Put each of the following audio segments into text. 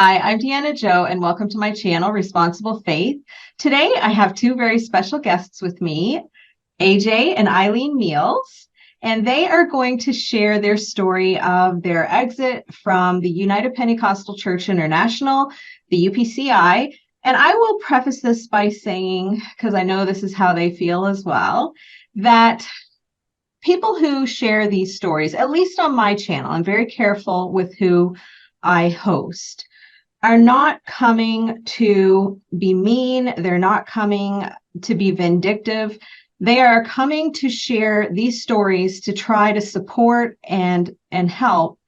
Hi, I'm Deanna Joe, and welcome to my channel, Responsible Faith. Today, I have two very special guests with me, AJ and Eileen Meals, and they are going to share their story of their exit from the United Pentecostal Church International, the UPCI. And I will preface this by saying, because I know this is how they feel as well, that people who share these stories, at least on my channel, I'm very careful with who I host, are not coming to be mean. They're not coming to be vindictive. They are coming to share these stories to try to support and help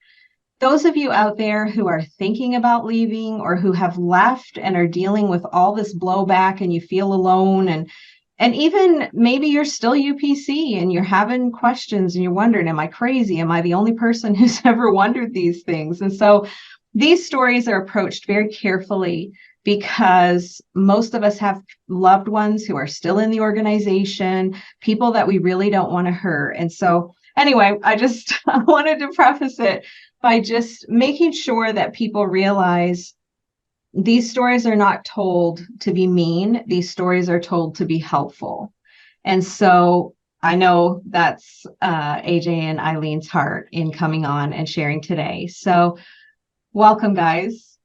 those of you out there who are thinking about leaving or who have left and are dealing with all this blowback and you feel alone, and even maybe you're still UPC and you're having questions and you're wondering, am I crazy? Am I the only person who's ever wondered these things? And so these stories are approached very carefully because most of us have loved ones who are still in the organization, people that we really don't want to hurt. And so anyway, I wanted to preface it by just making sure that people realize these stories are not told to be mean. These stories are told to be helpful. And so I know that's AJ and Eileen's heart in coming on and sharing today. So welcome, guys.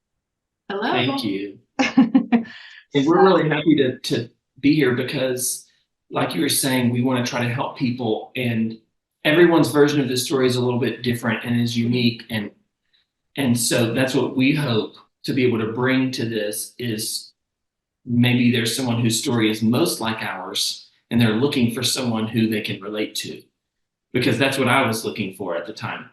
Hello. Thank you. And we're really happy to be here because, like you were saying, we want to try to help people, and everyone's version of this story is a little bit different and is unique. And so that's what we hope to be able to bring to this is maybe there's someone whose story is most like ours and they're looking for someone who they can relate to, because that's what I was looking for at the time.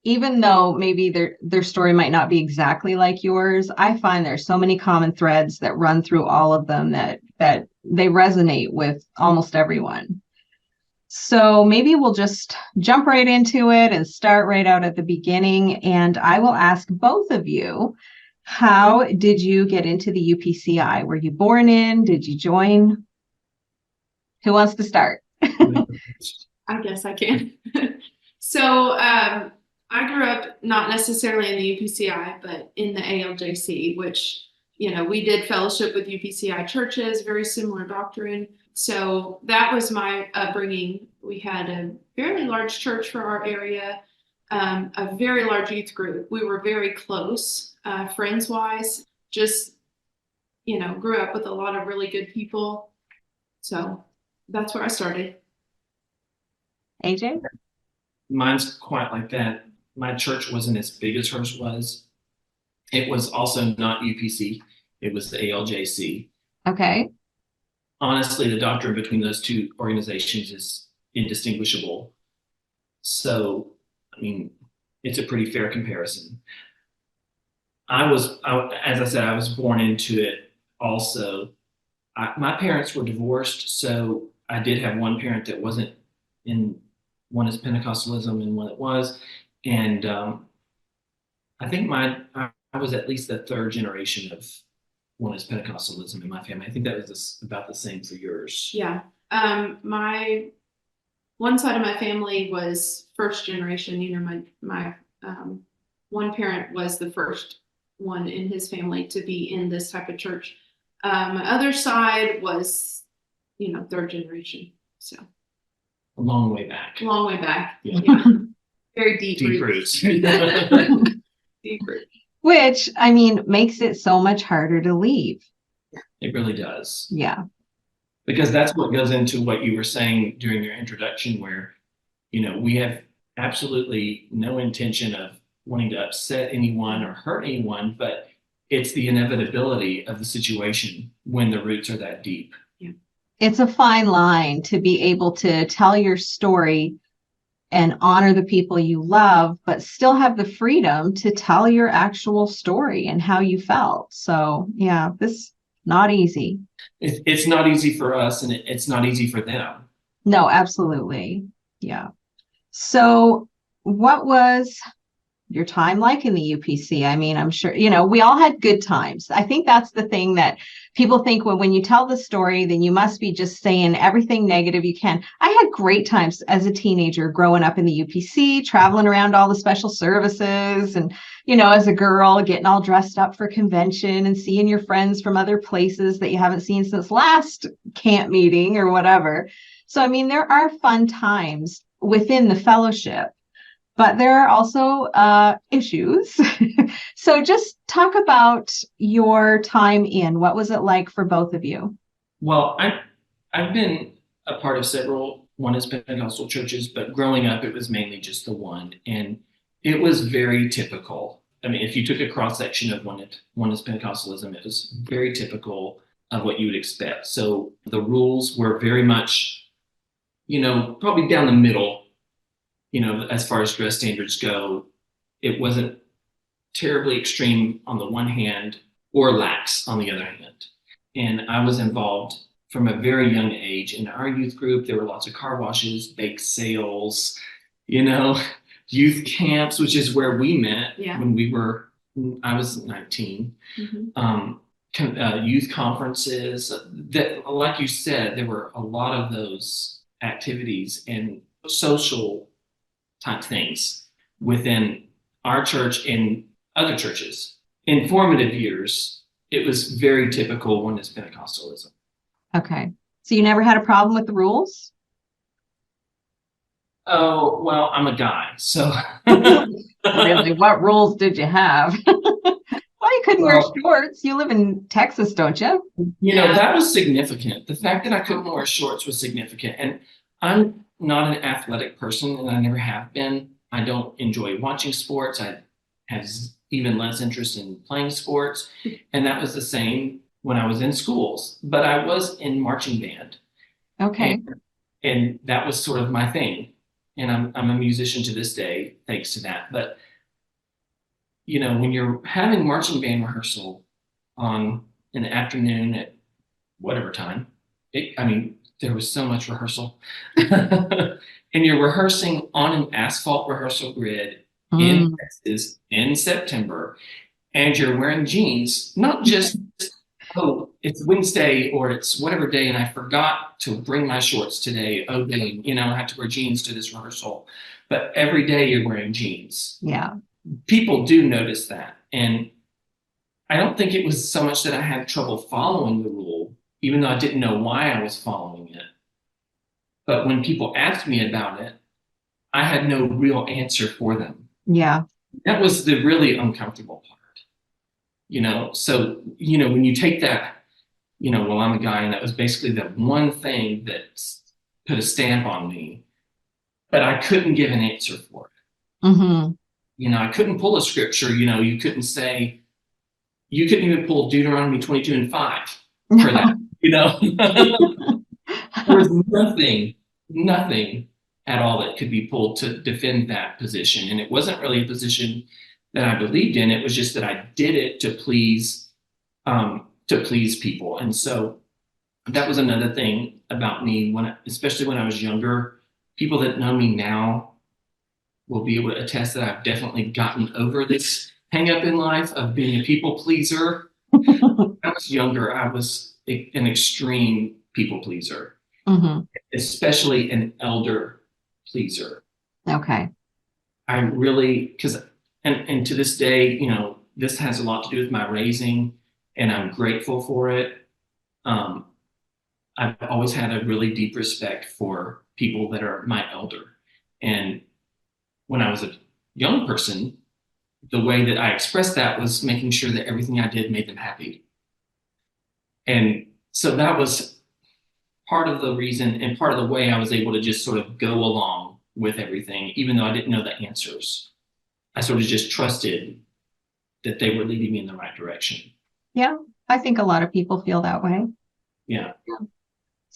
Even though maybe their story might not be exactly like yours, I find there's so many common threads that run through all of them that they resonate with almost everyone. So maybe we'll just jump right into it and start right out at the beginning. And I will ask both of you, how did you get into the UPCI? Were you born in? Did you join? Who wants to start? I guess I can. So I grew up not necessarily in the UPCI, but in the ALJC, which, we did fellowship with UPCI churches, very similar doctrine. So that was my upbringing. We had a fairly large church for our area, a very large youth group. We were very close, friends-wise, just, grew up with a lot of really good people. So that's where I started. AJ? Mine's quite like that. My church wasn't as big as hers was. It was also not UPC. It was the ALJC. Okay. Honestly, the doctrine between those two organizations is indistinguishable. So, I mean, it's a pretty fair comparison. As I said, I was born into it also. My parents were divorced, so I did have one parent that wasn't in, one is Pentecostalism and one that was. And I think I was at least the third generation of one is Pentecostalism in my family. I think that was about the same for yours. Yeah. My one side of my family was first generation. My one parent was the first one in his family to be in this type of church. My other side was, third generation. So a long way back. Long way back. Yeah. Very deep roots. Deep roots. Which, I mean, makes it so much harder to leave. It really does. Yeah. Because that's what goes into what you were saying during your introduction, where, we have absolutely no intention of wanting to upset anyone or hurt anyone, but it's the inevitability of the situation when the roots are that deep. Yeah. It's a fine line to be able to tell your story and honor the people you love, but still have the freedom to tell your actual story and how you felt. So yeah, this not easy. It's not easy for us, and it's not easy for them. No, absolutely. Yeah. So what was your time like in the UPC? I mean, I'm sure, we all had good times. I think that's the thing that people think when you tell the story, then you must be just saying everything negative you can. I had great times as a teenager growing up in the UPC, traveling around all the special services and, as a girl, getting all dressed up for convention and seeing your friends from other places that you haven't seen since last camp meeting or whatever. So, I mean, there are fun times within the fellowship, but there are also issues. So just talk about your time in. What was it like for both of you? Well, I've been a part of several Oneness Pentecostal churches, but growing up, it was mainly just the one. And it was very typical. I mean, if you took a cross section of Oneness Pentecostalism, it was very typical of what you would expect. So the rules were very much, probably down the middle, as far as dress standards go. It wasn't terribly extreme on the one hand or lax on the other hand. And I was involved from a very young age in our youth group. There were lots of car washes, bake sales, youth camps, which is where we met when I was 19. Youth conferences that, like you said, there were a lot of those activities and social type things within our church and other churches. In formative years, it was very typical Oneness Pentecostalism. Okay. So you never had a problem with the rules? Oh, well, I'm a guy, so. Really, what rules did you have? Well, you couldn't wear shorts. You live in Texas, don't you? That was significant. The fact that I couldn't wear shorts was significant. And I'm not an athletic person, and I never have been. I don't enjoy watching sports. I have even less interest in playing sports. And that was the same when I was in schools. But I was in marching band. Okay. And that was sort of my thing. And I'm a musician to this day, thanks to that. But, when you're having marching band rehearsal in the afternoon at whatever time, there was so much rehearsal. And you're rehearsing on an asphalt rehearsal grid in Texas in September, and you're wearing jeans, not just, oh, it's Wednesday or it's whatever day, and I forgot to bring my shorts today. Oh, dang, I have to wear jeans to this rehearsal. But every day you're wearing jeans. Yeah. People do notice that. And I don't think it was so much that I had trouble following the rule, even though I didn't know why I was following it. But when people asked me about it, I had no real answer for them. Yeah. That was the really uncomfortable part. So, when you take that, well, I'm a guy, and that was basically the one thing that put a stamp on me, but I couldn't give an answer for it. I couldn't pull a scripture, you couldn't even pull Deuteronomy 22:5 for that, There was nothing at all that could be pulled to defend that position. And it wasn't really a position that I believed in. It was just that I did it to please people. And so that was another thing about me especially when I was younger. People that know me now will be able to attest that I've definitely gotten over this hang up in life of being a people pleaser. When I was younger, I was an extreme people pleaser, especially an elder pleaser. Okay. I really, and to this day, this has a lot to do with my raising, and I'm grateful for it. I've always had a really deep respect for people that are my elder. And when I was a young person, the way that I expressed that was making sure that everything I did made them happy. And so that was part of the reason and part of the way I was able to just sort of go along with everything, even though I didn't know the answers. I sort of just trusted that they were leading me in the right direction. Yeah, I think a lot of people feel that way. Yeah.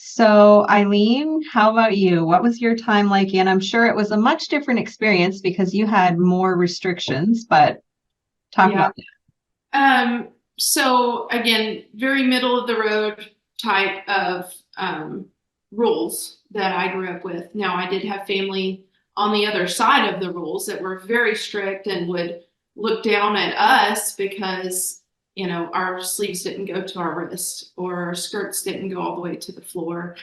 So, Eileen, how about you? What was your time like? And I'm sure it was a much different experience because you had more restrictions, but talk about that. So again, very middle of the road type of rules that I grew up with. Now, I did have family on the other side of the rules that were very strict and would look down at us because, you know, our sleeves didn't go to our wrist or our skirts didn't go all the way to the floor.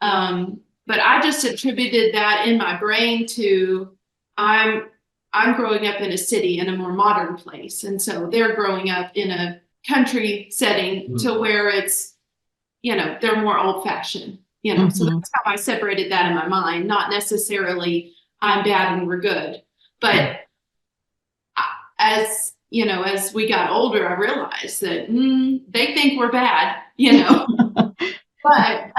But I just attributed that in my brain to I'm growing up in a city, in a more modern place. And so they're growing up in a country setting to where it's, you know, they're more old fashioned, you know. So that's how I separated that in my mind, not necessarily I'm bad and we're good. But as, you know, as we got older, I realized that they think we're bad, you know. But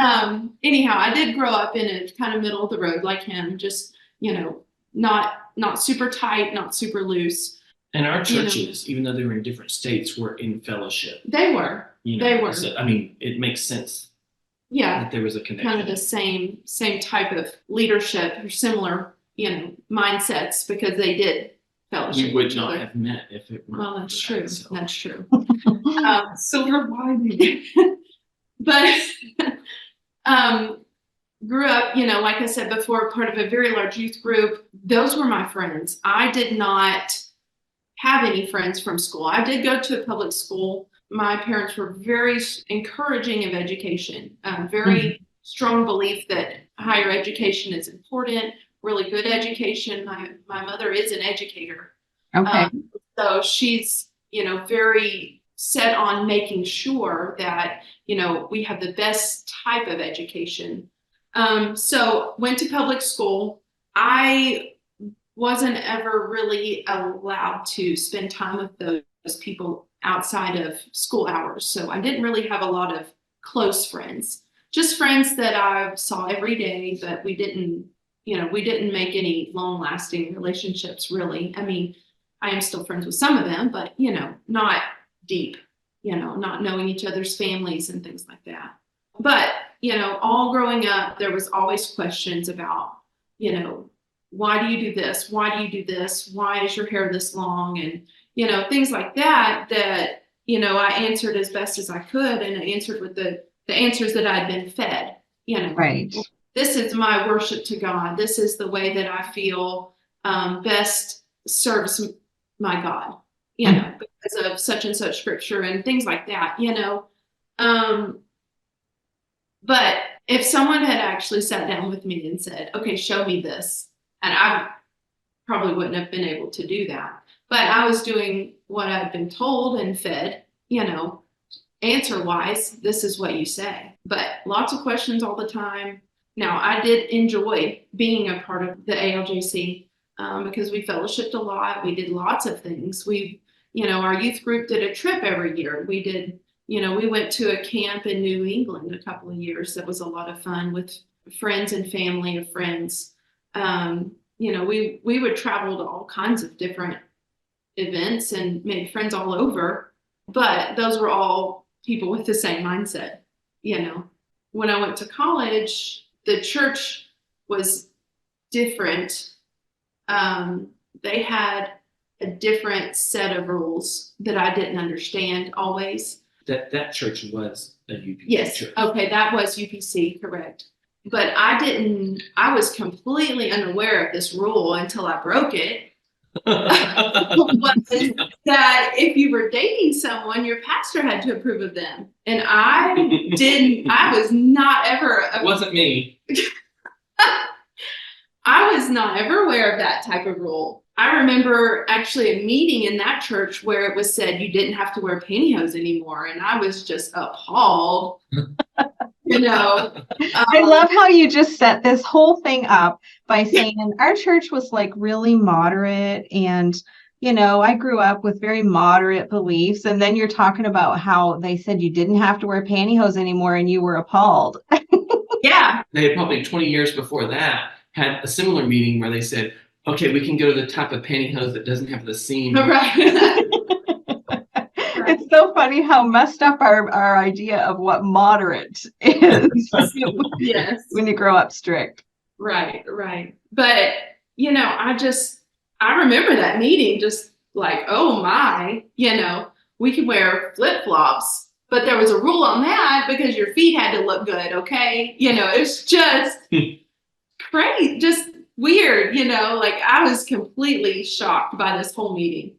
anyhow, I did grow up in a kind of middle of the road like him, just, you know, not super tight, not super loose. And our churches, even though they were in different states, were in fellowship. They were. You know, they were. So, I mean, it makes sense. Yeah. That there was a connection. Kind of the same type of leadership or similar, you know, mindsets, because they did fellowship. We would not have met if it weren't. Well, that's true. So. That's true. Silver lining. But grew up, you know, like I said before, part of a very large youth group. Those were my friends. I did not have any friends from school. I did go to a public school. My parents were very encouraging of education, very strong belief that higher education is important, really good education. My mother is an educator. Okay. So she's, you know, very set on making sure that, you know, we have the best type of education. So went to public school. I wasn't ever really allowed to spend time with those people outside of school hours. So I didn't really have a lot of close friends, just friends that I saw every day, but we didn't make any long lasting relationships really. I mean, I am still friends with some of them, but, you know, not deep, you know, not knowing each other's families and things like that. But, you know, all growing up, there was always questions about, you know, why do you do this? Why do you do this? Why is your hair this long? And, you know, things like that, you know, I answered as best as I could. And I answered with the answers that I'd been fed, you know. Right. This is my worship to God. This is the way that I feel best serves my God, you know, because of such and such scripture and things like that, you know. But if someone had actually sat down with me and said, okay, show me this, and I probably wouldn't have been able to do that. But I was doing what I'd been told and fed, you know, answer wise, this is what you say. But lots of questions all the time. Now, I did enjoy being a part of the ALJC because we fellowshipped a lot. We did lots of things. We, you know, our youth group did a trip every year. We did, you know, we went to a camp in New England a couple of years. That was a lot of fun with friends and family of friends. You know, we would travel to all kinds of different events and made friends all over. But those were all people with the same mindset, you know. When I went to college, the church was different. They had a different set of rules that I didn't understand always. That church was a UPC yes. church. Okay, that was UPC, correct. But I was completely unaware of this rule until I broke it. Was that if you were dating someone, your pastor had to approve of them. And I was not ever. It wasn't me. I was not ever aware of that type of rule. I remember actually a meeting in that church where it was said you didn't have to wear pantyhose anymore. And I was just appalled. You know, I love how you just set this whole thing up by saying our church was like really moderate, and you know, I grew up with very moderate beliefs, and then you're talking about how they said you didn't have to wear pantyhose anymore and you were appalled. Yeah. They had probably 20 years before that had a similar meeting where they said, okay, we can go to the type of pantyhose that doesn't have the seam. Right. It's so funny how messed up our idea of what moderate is. Yes. When you grow up strict. Right. But, you know, I remember that meeting just like, oh my, you know, we could wear flip-flops, but there was a rule on that because your feet had to look good. Okay. You know, it's just crazy. Just weird, like I was completely shocked by this whole meeting.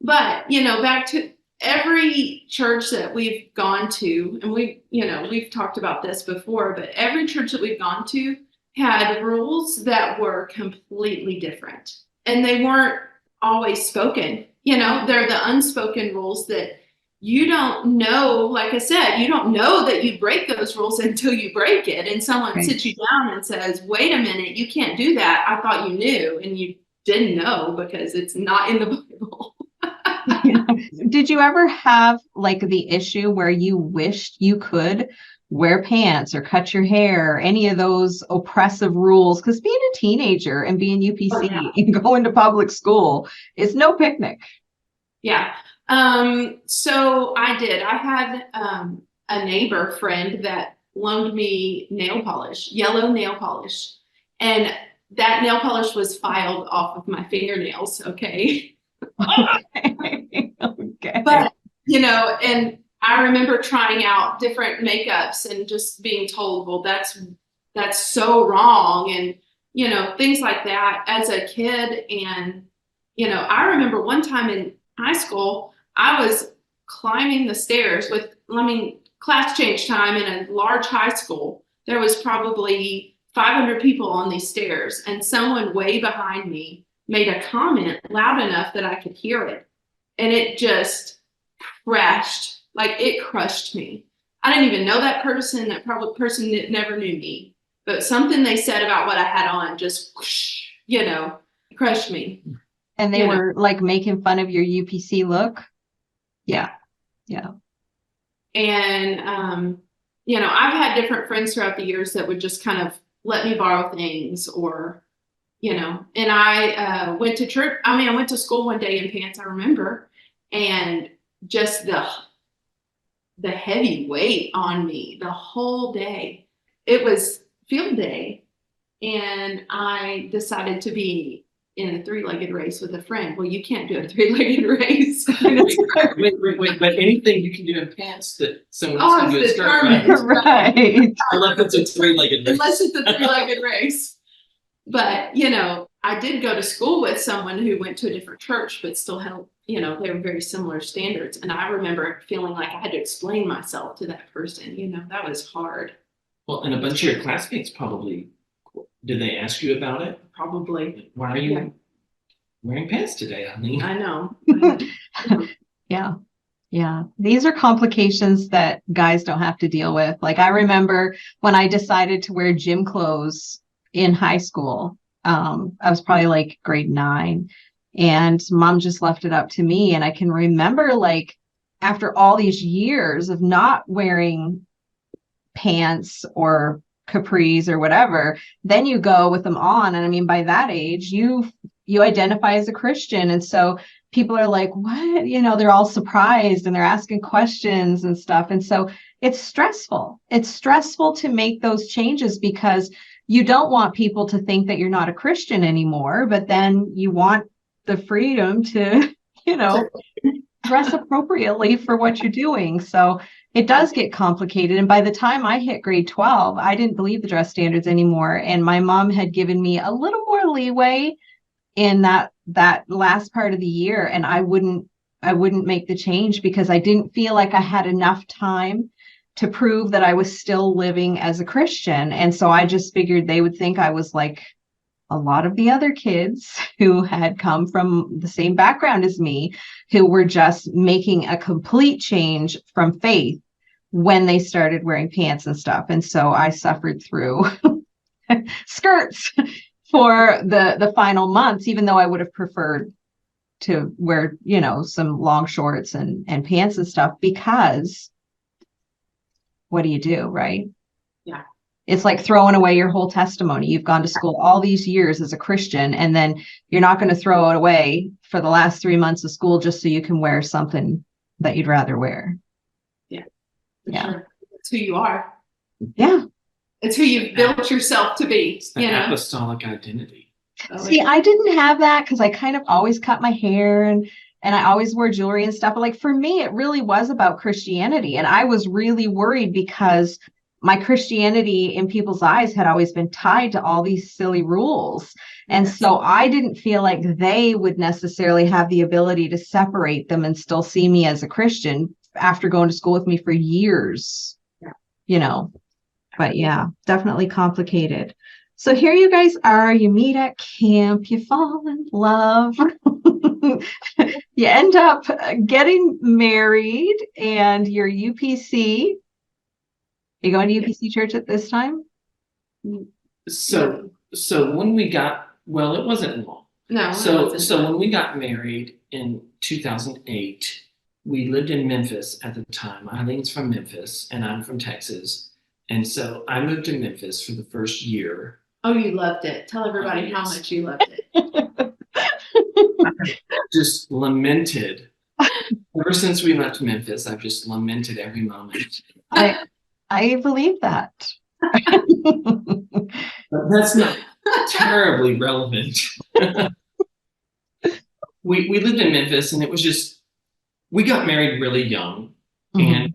But, back to every church that we've gone to, and we've talked about this before, but every church that we've gone to had rules that were completely different. And they weren't always spoken. They're the unspoken rules that you don't know. Like I said, you don't know that you break those rules until you break it. And someone sits you down and says, wait a minute, you can't do that. I thought you knew, and you didn't know because it's not in the Bible. Did you ever have like the issue where you wished you could wear pants or cut your hair, or any of those oppressive rules? Because being a teenager and being UPC and going to public school is no picnic. Yeah. So I did. I had a neighbor friend that loaned me nail polish, yellow nail polish. And that nail polish was filed off of my fingernails. Okay. Okay. But, and I remember trying out different makeups and just being told, well, that's so wrong. And, things like that as a kid. And, I remember one time in high school, I was climbing the stairs class change time in a large high school. There was probably 500 people on these stairs, and someone way behind me made a comment loud enough that I could hear it. And it just crashed, like it crushed me. I didn't even know that person. That probably person that never knew me, but something they said about what I had on just, crushed me. And they were like making fun of your UPC look. Yeah. And, I've had different friends throughout the years that would just kind of let me borrow things, or, and I went to church. I went to school one day in pants, I remember, and just the heavy weight on me the whole day. It was field day, and I decided to be in a 3-legged race with a friend. Well, you can't do a 3-legged race. Wait, but anything you can do in pants that someone else can do in skirt, right? Unless it's a 3-legged race. Unless it's a 3-legged race. But, I did go to school with someone who went to a different church, but still held, they were very similar standards. And I remember feeling like I had to explain myself to that person. That was hard. Well, and a bunch of your classmates probably, did they ask you about it? Probably. Why are you wearing pants today, Eileen? I know. Yeah. These are complications that guys don't have to deal with. Like, I remember when I decided to wear gym clothes in high school, I was probably like grade 9, and mom just left it up to me. And I can remember, like, after all these years of not wearing pants or capris or whatever, then you go with them on. And by that age, you identify as a Christian. And so people are like, what? They're all surprised and they're asking questions and stuff. And so it's stressful. It's stressful to make those changes because you don't want people to think that you're not a Christian anymore, but then you want the freedom to, dress appropriately for what you're doing. So it does get complicated. And by the time I hit grade 12, I didn't believe the dress standards anymore. And my mom had given me a little more leeway in that last part of the year. And I wouldn't make the change because I didn't feel like I had enough time to prove that I was still living as a Christian. And so I just figured they would think I was like a lot of the other kids who had come from the same background as me, who were just making a complete change from faith when they started wearing pants and stuff. And so I suffered through skirts for the final months, even though I would have preferred to wear, some long shorts and pants and stuff, because what do you do, right? Yeah. It's like throwing away your whole testimony. You've gone to school all these years as a Christian, and then you're not going to throw it away for the last 3 months of school just so you can wear something that you'd rather wear. Yeah. Yeah. Sure. That's who you are. Yeah. It's who you've built yourself to be. It's the apostolic identity. See, I didn't have that because I kind of always cut my hair and I always wore jewelry and stuff. But like for me, it really was about Christianity. And I was really worried because my Christianity in people's eyes had always been tied to all these silly rules. And so I didn't feel like they would necessarily have the ability to separate them and still see me as a Christian after going to school with me for years, you know. But yeah, definitely complicated. So here you guys are, you meet at camp, you fall in love, you end up getting married, and your UPC. You going to UPC church at this time? So when we got, well, it wasn't long. No. So when we got married in 2008, we lived in Memphis at the time. Eileen's from Memphis and I'm from Texas. And so I moved to Memphis for the first year. Oh, you loved it. Tell everybody how much you loved it. Just lamented. Ever since we left Memphis, I've just lamented every moment. I believe that. But that's not terribly relevant. We lived in Memphis, and it was just, we got married really young. Mm-hmm. And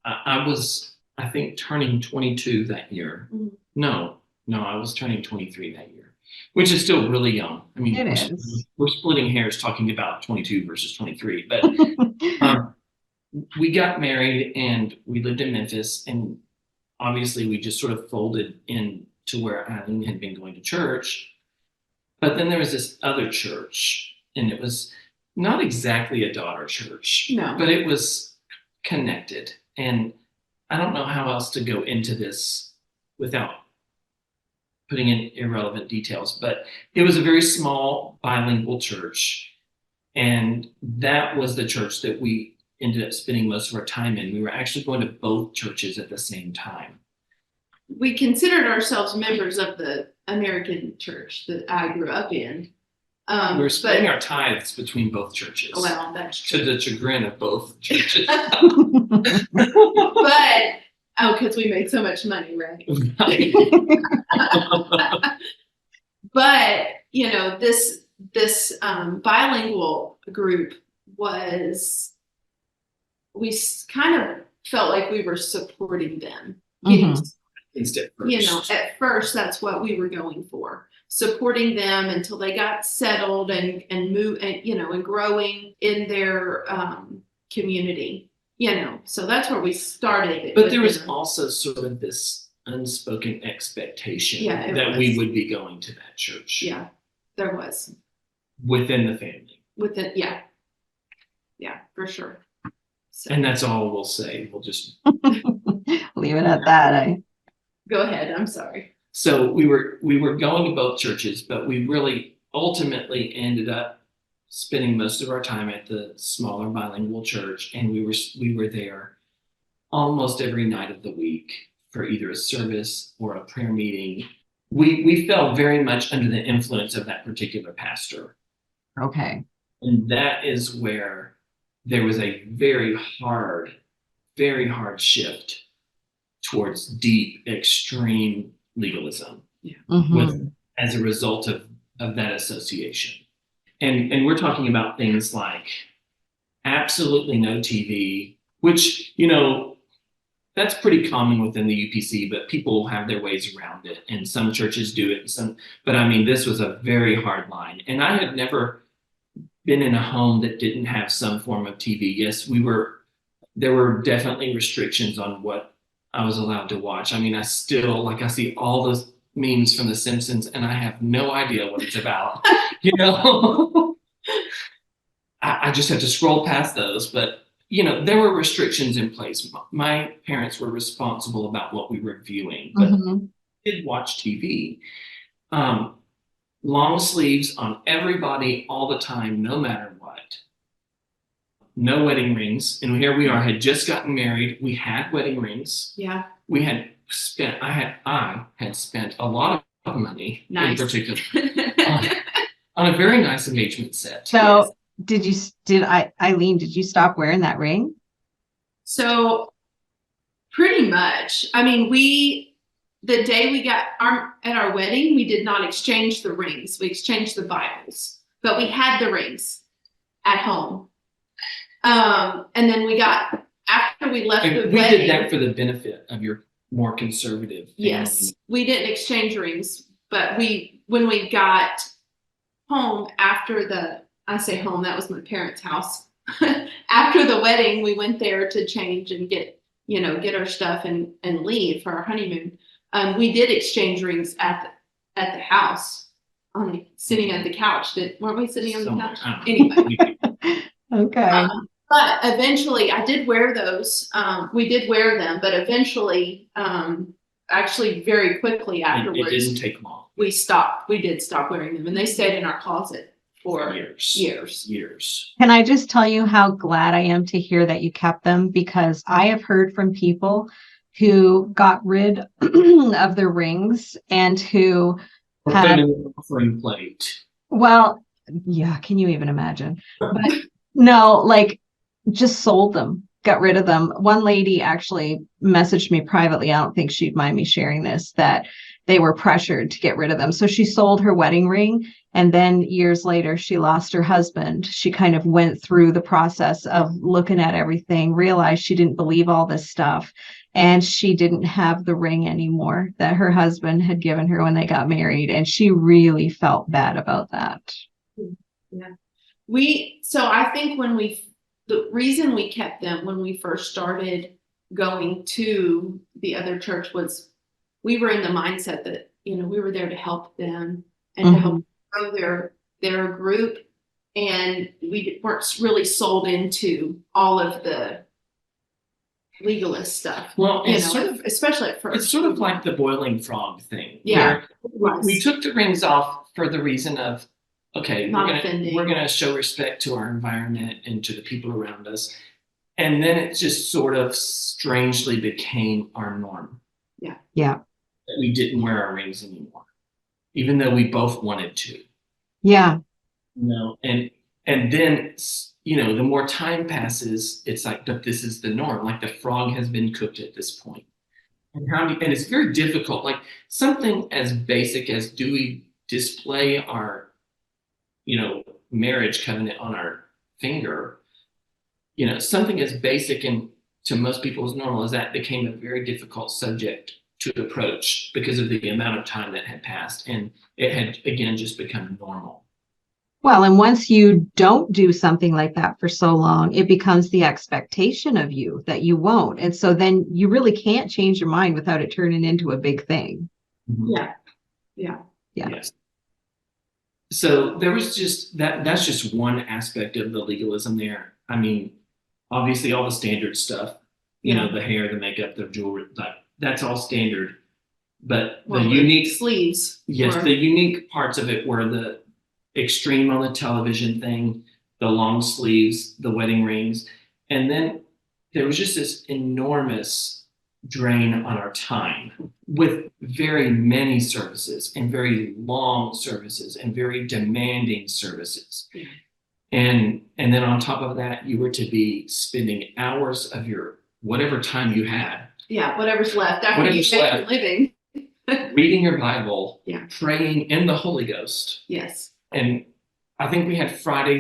I was, I think, turning 22 that year. Mm-hmm. No, I was turning 23 that year, which is still really young. I mean, we're splitting hairs talking about 22 versus 23, but we got married and we lived in Memphis, and obviously we just sort of folded into where Eileen had been going to church. But then there was this other church, and it was not exactly a daughter church, but it was connected. And I don't know how else to go into this without putting in irrelevant details, but it was a very small bilingual church. And that was the church that we ended up spending most of our time in. We were actually going to both churches at the same time. We considered ourselves members of the American church that I grew up in. We were splitting our tithes between both churches. Well, that's true. To the chagrin of both churches. But, because we made so much money, right? But, you know, this bilingual group was, we kind of felt like we were supporting them. Mm-hmm. You know, at first, that's what we were going for, supporting them until they got settled and move, and, you know, and growing in their community, you know. So that's where we started. But there was also sort of this unspoken expectation that we would be going to that church. Yeah, there was. Within the family. Yeah, for sure. So. And that's all we'll say. We'll just leave it at that. Go ahead. I'm sorry. So we were going to both churches, but we really ultimately ended up spending most of our time at the smaller bilingual church, and we were there almost every night of the week for either a service or a prayer meeting. We felt very much under the influence of that particular pastor. Okay. And that is where there was a very hard shift towards deep, extreme legalism as a result of that association. And we're talking about things like absolutely no TV, which, you know, that's pretty common within the UPC, but people have their ways around it, and some churches do it. But I mean, this was a very hard line. And I had never been in a home that didn't have some form of TV. Yes, there were definitely restrictions on what I was allowed to watch. I mean, I see all those memes from The Simpsons, and I have no idea what it's about. You know, I just have to scroll past those. But, you know, there were restrictions in place. My parents were responsible about what we were viewing, but we did watch TV. Long sleeves on everybody all the time, no matter what. No wedding rings. And here we are, had just gotten married. We had wedding rings. Yeah. We had spent, I had spent a lot of money in particular on a very nice engagement set. So Eileen, did you stop wearing that ring? So pretty much. I mean, the day we got at our wedding, we did not exchange the rings. We exchanged the Bibles, but we had the rings at home. And then after we left the wedding. We did that for the benefit of your more conservative. Yes, we didn't exchange rings, but when we got home after I say home, that was my parents' house. After the wedding, we went there to change and get our stuff and leave for our honeymoon. We did exchange rings at the house, sitting at the couch. Weren't we sitting on the couch? Anyway. Okay. But eventually I did wear those. We did wear them, but eventually, actually very quickly afterwards, it didn't take long. We did stop wearing them, and they stayed in our closet for years. Can I just tell you how glad I am to hear that you kept them? Because I have heard from people who got rid of their rings and who had an offering plate. Well, yeah, can you even imagine? But no, like just sold them, got rid of them. One lady actually messaged me privately. I don't think she'd mind me sharing this, that they were pressured to get rid of them. So she sold her wedding ring. And then years later, she lost her husband. She kind of went through the process of looking at everything, realized she didn't believe all this stuff. And she didn't have the ring anymore that her husband had given her when they got married. And she really felt bad about that. Yeah. So I think the reason we kept them when we first started going to the other church was we were in the mindset that, we were there to help them and to help grow their group. And we weren't really sold into all of the legalist stuff. Well, especially at first. It's sort of like the boiling frog thing. Yeah. Where we took the rings off for the reason of, okay, we're gonna show respect to our environment and to the people around us. And then it just sort of strangely became our norm. Yeah. Yeah. That we didn't wear our rings anymore, even though we both wanted to. Yeah. And then, the more time passes, it's like, but this is the norm. Like the frog has been cooked at this point. And it's very difficult. Like something as basic as, do we display our, marriage covenant on our finger? Something as basic and to most people as normal as that became a very difficult subject to approach because of the amount of time that had passed. And it had, again, just become normal. Well, and once you don't do something like that for so long, it becomes the expectation of you that you won't. And so then you really can't change your mind without it turning into a big thing. Yeah. Yes. So there was just that's just one aspect of the legalism there. I mean, obviously all the standard stuff, the hair, the makeup, the jewelry, that's all standard. But the unique sleeves. Yes, the unique parts of it were the extreme on the television thing, the long sleeves, the wedding rings. And then there was just this enormous drain on our time with very many services and very long services and very demanding services. Yeah. And then on top of that, you were to be spending hours of your whatever time you had. Yeah, whatever's left after you make your living. Reading your Bible, yeah, praying in the Holy Ghost. Yes. And I think we had Friday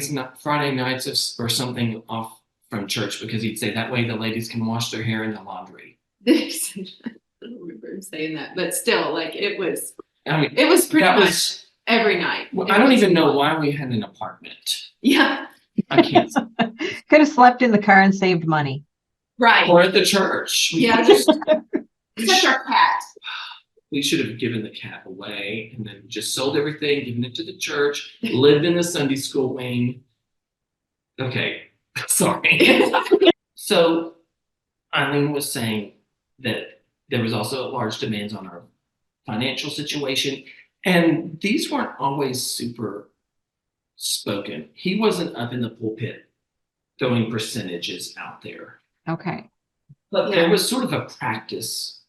nights or something off from church because he'd say that way the ladies can wash their hair in the laundry. I don't remember him saying that, but still, it was pretty much every night. Well, I don't even know why we had an apartment. Yeah. I can't. Could have slept in the car and saved money. Right. Or at the church. Except our cat. We should have given the cat away and then just sold everything, given it to the church, lived in the Sunday school wing. Okay, sorry. So Eileen was saying that there was also large demands on our financial situation. And these weren't always super spoken. He wasn't up in the pulpit throwing percentages out there. Okay. But there was sort of a practice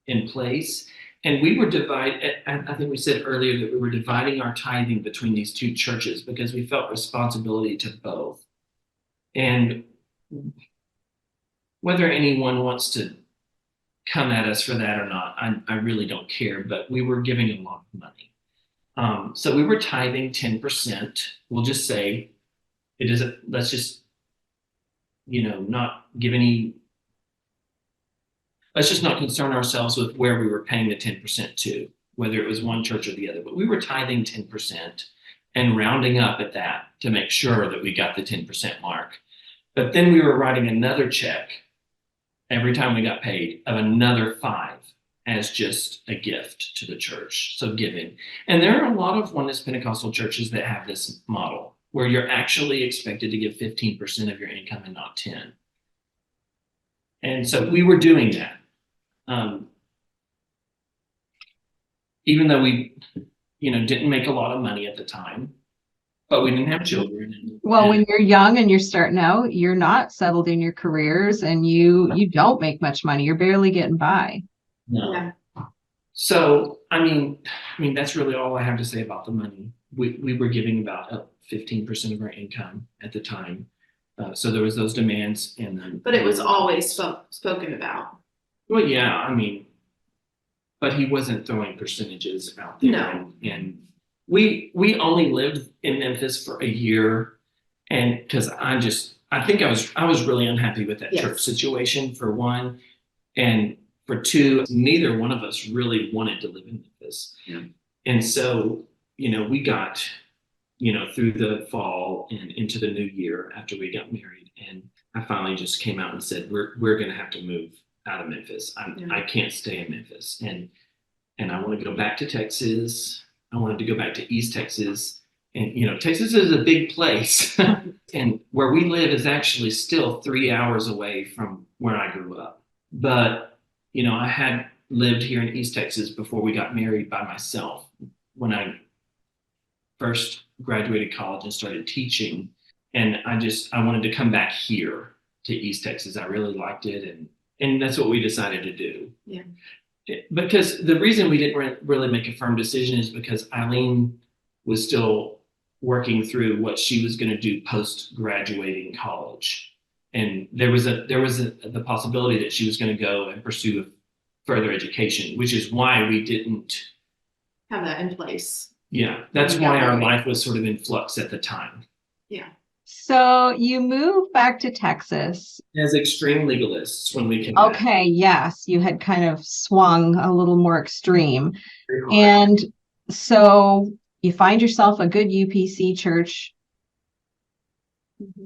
in place. And we were I think we said earlier that we were dividing our tithing between these two churches because we felt responsibility to both. And whether anyone wants to come at us for that or not, I really don't care, but we were giving a lot of money. So we were tithing 10%. We'll just say let's just, not give any. let's just not concern ourselves with where we were paying the 10% to, whether it was one church or the other, but we were tithing 10% and rounding up at that to make sure that we got the 10% mark. But then we were writing another check every time we got paid of another 5 as just a gift to the church. So giving. And there are a lot of Oneness Pentecostal churches that have this model where you're actually expected to give 15% of your income and not 10. And so we were doing that. Even though we, didn't make a lot of money at the time, but we didn't have children. Well, when you're young and you're starting out, you're not settled in your careers and you don't make much money. You're barely getting by. No. Yeah. So, I mean, that's really all I have to say about the money. We were giving about 15% of our income at the time. So there was those demands, and then. But it was always spoken about. Well, yeah, but he wasn't throwing percentages out there. No. And we only lived in Memphis for a year, and because I think I was really unhappy with that Yes. church situation, for one, and for two, neither one of us really wanted to live in Memphis. Yeah. And so, we got, through the fall and into the new year after we got married, and I finally just came out and said, we're going to have to move out of Memphis. I can't stay in Memphis, and I want to go back to Texas. I wanted to go back to East Texas, and Texas is a big place, and where we live is actually still 3 hours away from where I grew up. But I had lived here in East Texas before we got married by myself when I first graduated college and started teaching, and I wanted to come back here to East Texas. I really liked it, and that's what we decided to do. Yeah. Because the reason we didn't really make a firm decision is because Eileen was still working through what she was going to do post graduating college, and there was the possibility that she was going to go and pursue further education, which is why we didn't Have that in place. Yeah, that's why our life was sort of in flux at the time. Yeah. So you moved back to Texas. As extreme legalists when we came back. Okay, yes, you had kind of swung a little more extreme. Very hard. And so you find yourself a good UPC church.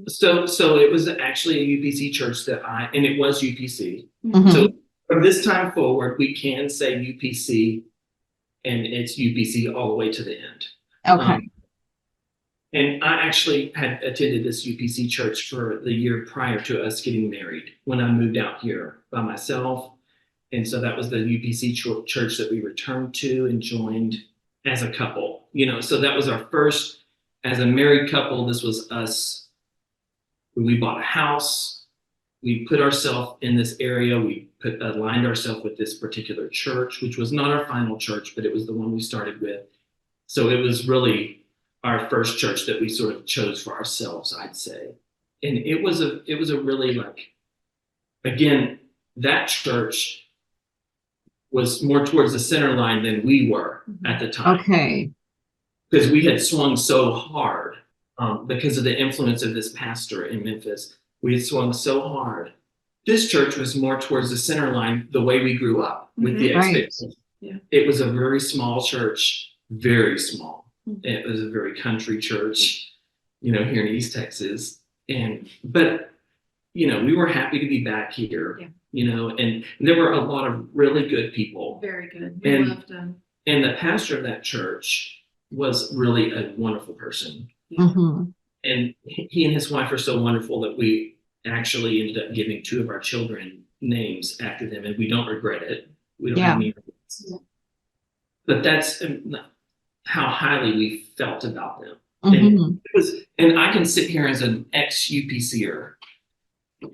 So it was actually a UPC church and it was UPC. Mhm. So from this time forward, we can say UPC, and it's UPC all the way to the end. Okay. And I actually had attended this UPC church for the year prior to us getting married when I moved out here by myself. And so that was the UPC church that we returned to and joined as a couple. So that was our first, as a married couple, this was us. We bought a house. We put ourselves in this area. We aligned ourselves with this particular church, which was not our final church, but it was the one we started with. So it was really our first church that we sort of chose for ourselves, I'd say. And it was a really, again, that church was more towards the center line than we were at the time. Okay. Because we had swung so hard because of the influence of this pastor in Memphis. We had swung so hard. This church was more towards the center line, the way we grew up with the expectation. Yeah. It was a very small church, very small. It was a very country church, here in East Texas. But we were happy to be back here, and there were a lot of really good people. Very good. We loved them. And the pastor of that church was really a wonderful person. Mm-hmm. And he and his wife are so wonderful that we actually ended up giving 2 of our children names after them, and we don't regret it. We don't have any regrets. Yeah. But that's how highly we felt about them. Mm-hmm. And I can sit here as an ex-UPCer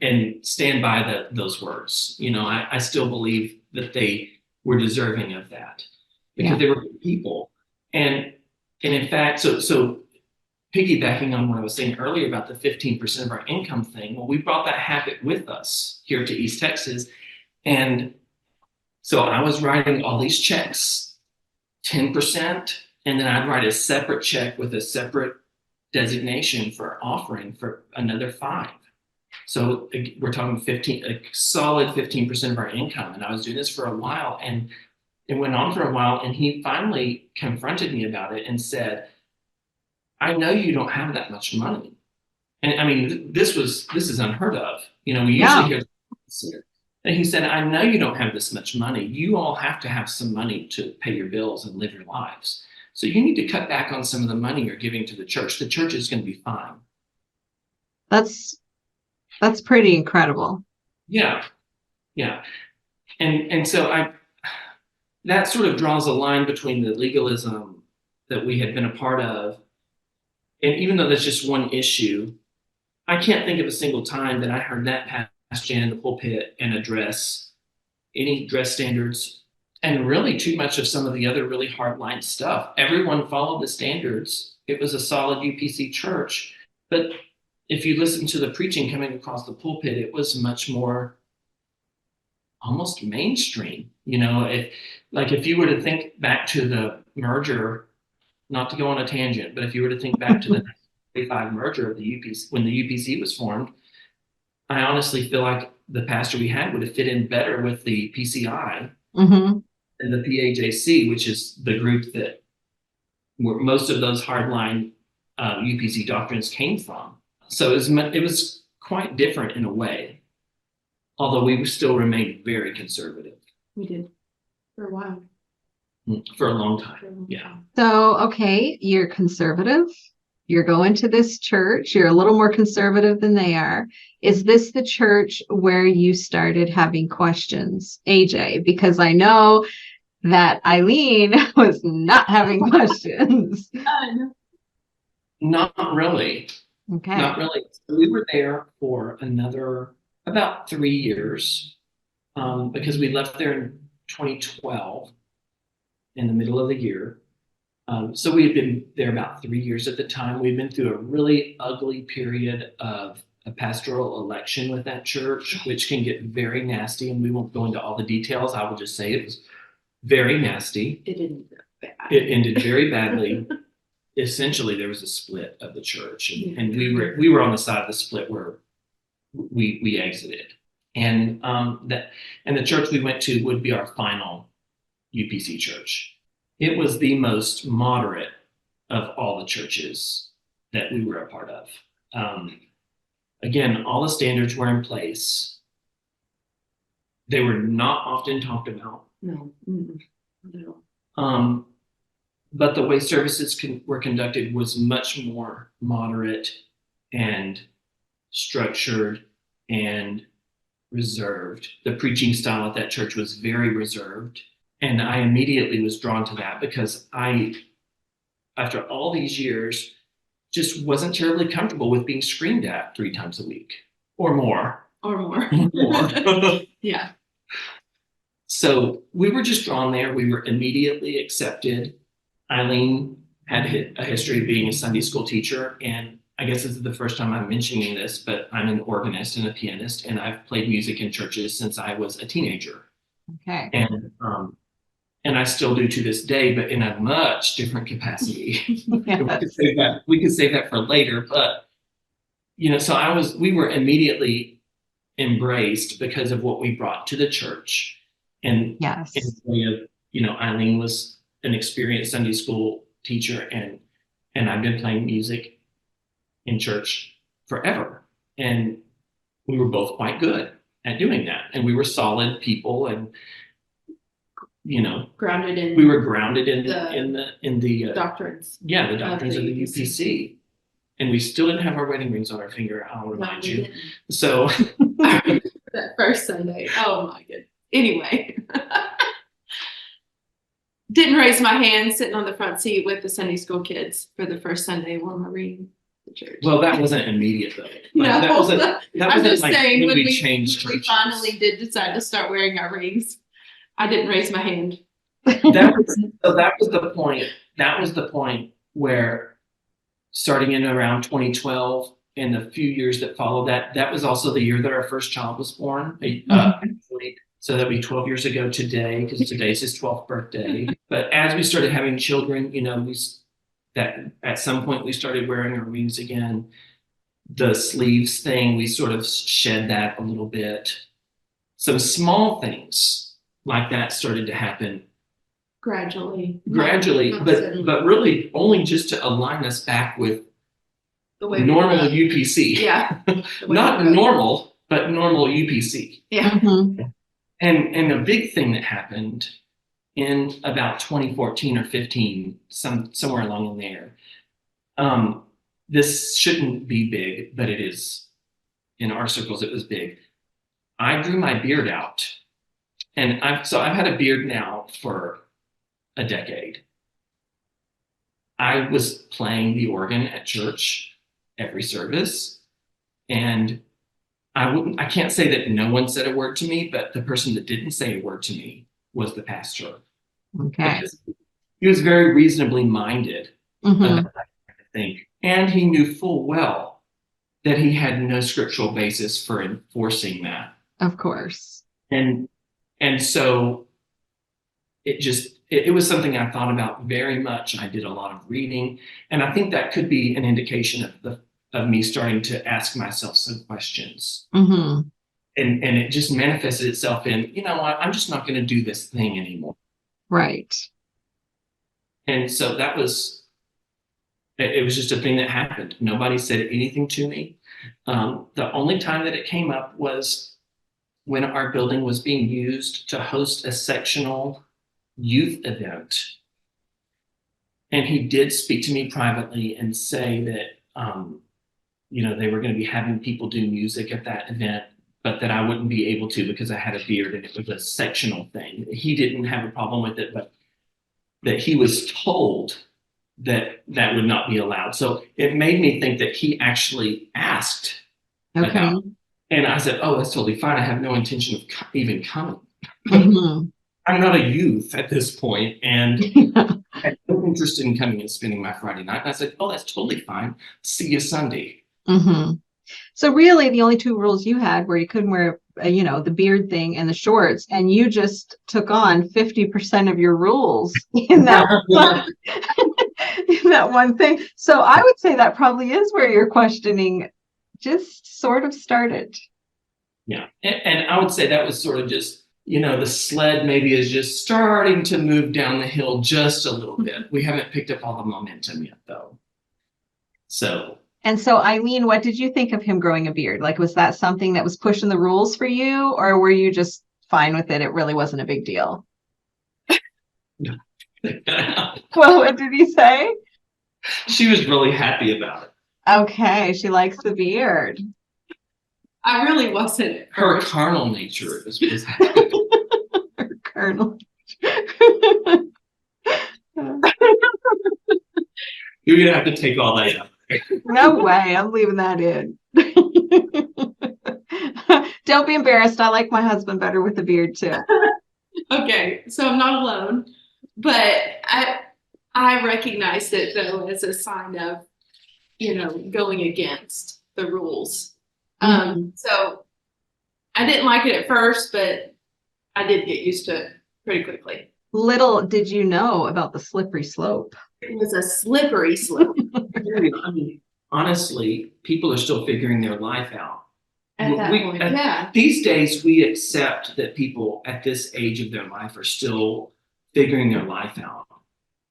and stand by those words. I still believe that they were deserving of that because they were good people. And in fact, so piggybacking on what I was saying earlier about the 15% of our income thing, well, we brought that habit with us here to East Texas. And so I was writing all these checks, 10%, and then I'd write a separate check with a separate designation for offering for another 5. So we're talking a solid 15% of our income. And I was doing this for a while, and it went on for a while. And he finally confronted me about it and said, I know you don't have that much money. And I mean, this is unheard of. We usually hear this. And he said, I know you don't have this much money. You all have to have some money to pay your bills and live your lives. So you need to cut back on some of the money you're giving to the church. The church is going to be fine. That's pretty incredible. Yeah. Yeah. And so that sort of draws a line between the legalism that we had been a part of. And even though that's just one issue, I can't think of a single time that I heard that pastor stand in the pulpit and address any dress standards and really too much of some of the other really hardline stuff. Everyone followed the standards. It was a solid UPC church. But if you listen to the preaching coming across the pulpit, it was much more almost mainstream. If you were to think back to the merger, not to go on a tangent, but if you were to think back to the 1945 merger of the UPC, when the UPC was formed, I honestly feel like the pastor we had would have fit in better with the PCI Mm-hmm. and the PAJC, which is the group that where most of those hardline UPC doctrines came from. So it was quite different in a way, although we still remained very conservative. We did for a while. For a long time. Yeah. So, okay, you're conservative. You're going to this church. You're a little more conservative than they are. Is this the church where you started having questions, AJ? Because I know that Eileen was not having questions. Not really. Okay. Not really. We were there for about 3 years because we left there in 2012 in the middle of the year. So we had been there about 3 years at the time. We'd been through a really ugly period of a pastoral election with that church, which can get very nasty. And we won't go into all the details. I will just say it was very nasty. It ended bad. It ended very badly. Essentially, there was a split of the church, and we were on the side of the split where we exited. And the church we went to would be our final UPC church. It was the most moderate of all the churches that we were a part of. Again, all the standards were in place. They were not often talked about. No. No. But the way services were conducted was much more moderate and structured and reserved. The preaching style at that church was very reserved. And I immediately was drawn to that because after all these years, just wasn't terribly comfortable with being screamed at 3 times a week or more. Yeah. So we were just drawn there. We were immediately accepted. Eileen had a history of being a Sunday school teacher. And I guess this is the first time I'm mentioning this, but I'm an organist and a pianist, and I've played music in churches since I was a teenager. Okay. And I still do to this day, but in a much different capacity. Yes. We could save that for later, but so we were immediately embraced because of what we brought to the church. And Yes. in the way of, Eileen was an experienced Sunday school teacher, and I've been playing music in church forever. And we were both quite good at doing that. And we were solid people, and grounded in. We were grounded in the doctrines. Yeah, the doctrines of the UPC. And we still didn't have our wedding rings on our finger, I'll remind you. Didn't. So That first Sunday. Oh my goodness. Anyway. Didn't raise my hand sitting on the front seat with the Sunday school kids for the first Sunday wore my ring at the church. Well, that wasn't immediate though. No, I'm just like saying when when we changed we churches. finally did decide to start wearing our rings, I didn't raise my hand. That was the point. That was the point where, starting in around 2012 and the few years that followed that was also the year that our first child was born. Actually, so that'd be 12 years ago today, because today's his 12th birthday. But as we started having children, that at some point we started wearing our rings again. The sleeves thing, we sort of shed that a little bit. Some small things like that started to happen Gradually, but suddenly. but really only just to align us back with The way we normal run. UPC. Yeah. Not normal, but normal UPC. Yeah. Mhm. And a big thing that happened in about 2014 or 15, somewhere along in there. This shouldn't be big, but it is. In our circles, it was big. I grew my beard out, and I've had a beard now for a decade. I was playing the organ at church every service, and I can't say that no one said a word to me, but the person that didn't say a word to me was the pastor. Okay. Because he was very reasonably minded Mhm. about that kind of thing. And he knew full well that he had no scriptural basis for enforcing that. Of course. And so it was something I thought about very much. I did a lot of reading, and I think that could be an indication of me starting to ask myself some questions. Mhm. And it just manifested itself in, you know what, I'm just not going to do this thing anymore. Right. And so it was just a thing that happened. Nobody said anything to me. The only time that it came up was when our building was being used to host a sectional youth event. And he did speak to me privately and say that, they were going to be having people do music at that event, but that I wouldn't be able to because I had a beard and it was a sectional thing. He didn't have a problem with it, but that he was told that would not be allowed. So it made me think that he actually asked Okay. about, and I said, oh, that's totally fine. I have no intention of even coming. Mhm. I'm not a youth at this point, and Yeah. I had no interest in coming and spending my Friday night. And I said, oh, that's totally fine. See you Sunday. Mhm. So really, the only two rules you had were you couldn't wear, the beard thing and the shorts, and you just took on 50% of your rules in that one, in that one thing. So I would say that probably is where your questioning just sort of started. Yeah. And I would say that was sort of just, the sled maybe is just starting to move down the hill just a little bit. We haven't picked up all the momentum yet, though. So. And so, Eileen, what did you think of him growing a beard? Like, was that something that was pushing the rules for you, or were you just fine with it? It really wasn't a big deal. Well, what did he say? She was really happy about it. Okay, she likes the beard. I really wasn't. Her carnal nature was happy. Her Colonel. You're going to have to take all that out. No way, I'm leaving that in. Don't be embarrassed. I like my husband better with the beard too. Okay, so I'm not alone, but I recognized it though as a sign of, going against the rules. So I didn't like it at first, but I did get used to it pretty quickly. Little did you know about the slippery slope. It was a slippery slope. I mean, honestly, people are still figuring their life out. At that point, yeah. These days, we accept that people at this age of their life are still figuring their life out.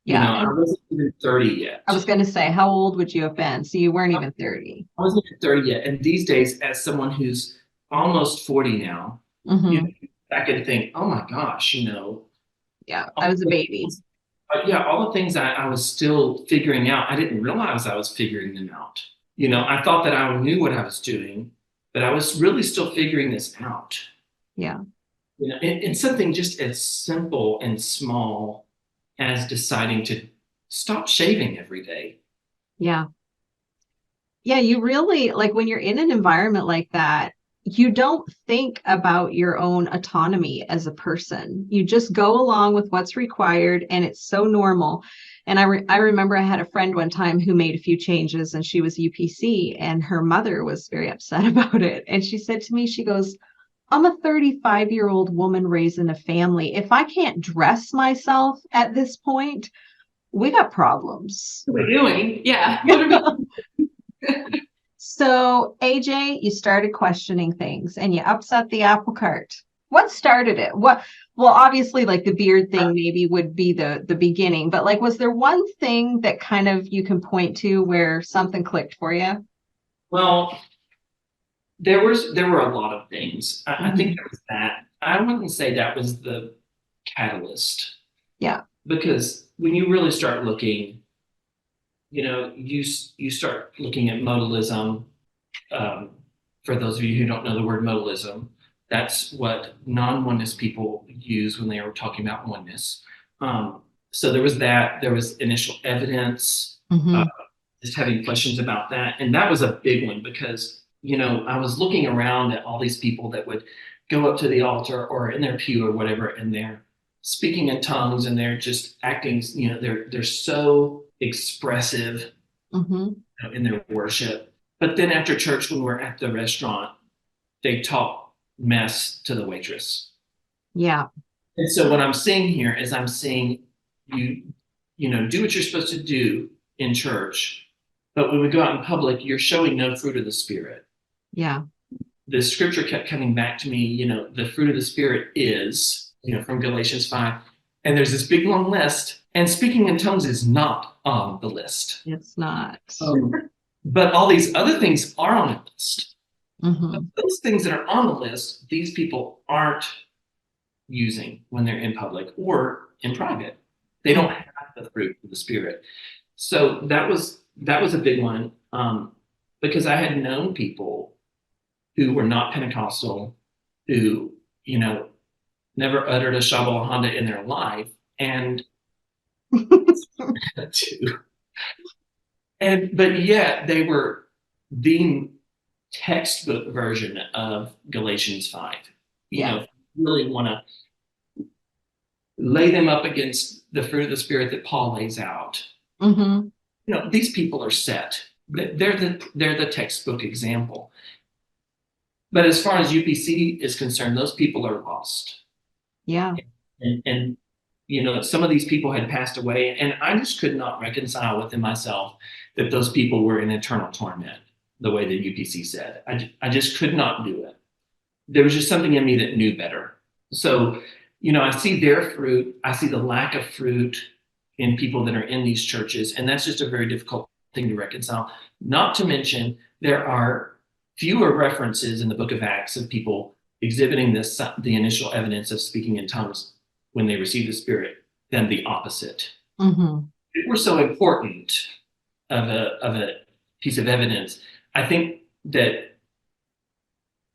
Yeah. I wasn't even 30 yet. I was going to say, how old would you have been? So you weren't even 30. I wasn't even 30 yet. And these days, as someone who's almost 40 now, I can think, oh my gosh, Yeah, I was a baby. Yeah, all the things I was still figuring out, I didn't realize I was figuring them out. I thought that I knew what I was doing, but I was really still figuring this out. Yeah. And something just as simple and small as deciding to stop shaving every day. Yeah. Yeah, you really, like when you're in an environment like that, you don't think about your own autonomy as a person. You just go along with what's required, and it's so normal. And I remember I had a friend one time who made a few changes, and she was UPC, and her mother was very upset about it. And she said to me, she goes, I'm a 35-year-old woman raising a family. If I can't dress myself at this point, we got problems. What are we doing? Yeah. What are we So, AJ, you started questioning things and you upset the apple cart. What started it? Well, obviously, like the beard thing maybe would be the beginning, but like, was there one thing that kind of you can point to where something clicked for you? Well, there were a lot of things. I think there was that. I wouldn't say that was the catalyst. Yeah. Because when you really start looking, you start looking at modalism. For those of you who don't know the word modalism, that's what non-oneness people use when they are talking about oneness. So there was that. There was initial evidence. Just having questions about that, and that was a big one because I was looking around at all these people that would go up to the altar or in their pew or whatever, and they're speaking in tongues and they're just acting. They're so expressive in their worship. But then after church, when we're at the restaurant, they talk mess to the waitress. Yeah. And so what I'm seeing here is I'm seeing you do what you're supposed to do in church, but when we go out in public, you're showing no fruit of the Spirit. Yeah. The scripture kept coming back to me, the fruit of the Spirit is, from Galatians 5. And there's this big long list, and speaking in tongues is not on the list. It's not. But all these other things are on the list. Mm-hmm. But those things that are on the list, these people aren't using when they're in public or in private. They don't have the fruit of the Spirit. So that was a big one, because I had known people who were not Pentecostal, who never uttered a Shabbat Honda in their life, and but yet they were the textbook version of Galatians 5. Really want to lay them up against the fruit of the Spirit that Paul lays out. These people are set. They're the textbook example. But as far as UPC is concerned, those people are lost. Yeah. And some of these people had passed away, and I just could not reconcile within myself that those people were in eternal torment, the way that UPC said. I just could not do it. There was just something in me that knew better. So, I see their fruit. I see the lack of fruit in people that are in these churches, and that's just a very difficult thing to reconcile. Not to mention, there are fewer references in the book of Acts of people exhibiting the initial evidence of speaking in tongues when they receive the Spirit than the opposite. It were so important of a piece of evidence. I think that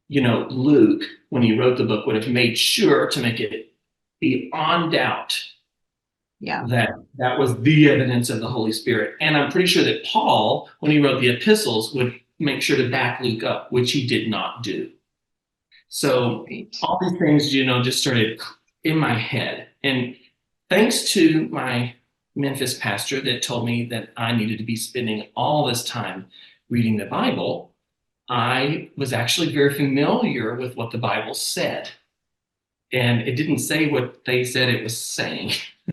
Luke, when he wrote the book, would have made sure to make it beyond doubt that was the evidence of the Holy Spirit. And I'm pretty sure that Paul, when he wrote the epistles, would make sure to back Luke up, which he did not do. So all these things, just started in my head. And thanks to my Memphis pastor that told me that I needed to be spending all this time reading the Bible, I was actually very familiar with what the Bible said. And it didn't say what they said it was saying.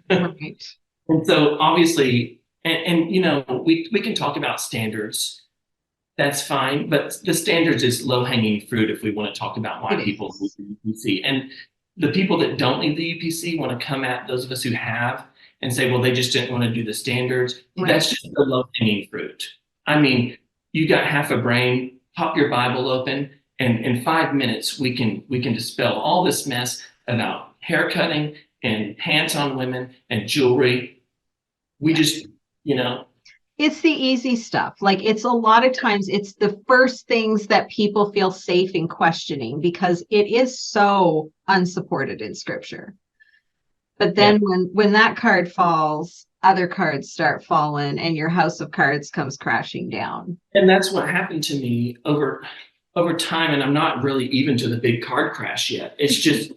Right. And so obviously, and we can talk about standards. That's fine, but the standards is low-hanging fruit if we want to talk about why people leave the UPC. And the people that don't leave the UPC want to come at those of us who have and say, well, they just didn't want to do the standards. Right. That's just the low-hanging fruit. I mean, you got half a brain, pop your Bible open, and in 5 minutes we can dispel all this mess about hair cutting and pants on women and jewelry. We just, It's the easy stuff. Like, it's a lot of times it's the first things that people feel safe in questioning because it is so unsupported in scripture. But then when that card falls, other cards start falling and your house of cards comes crashing down. And that's what happened to me over time. And I'm not really even to the big card crash yet. It's just,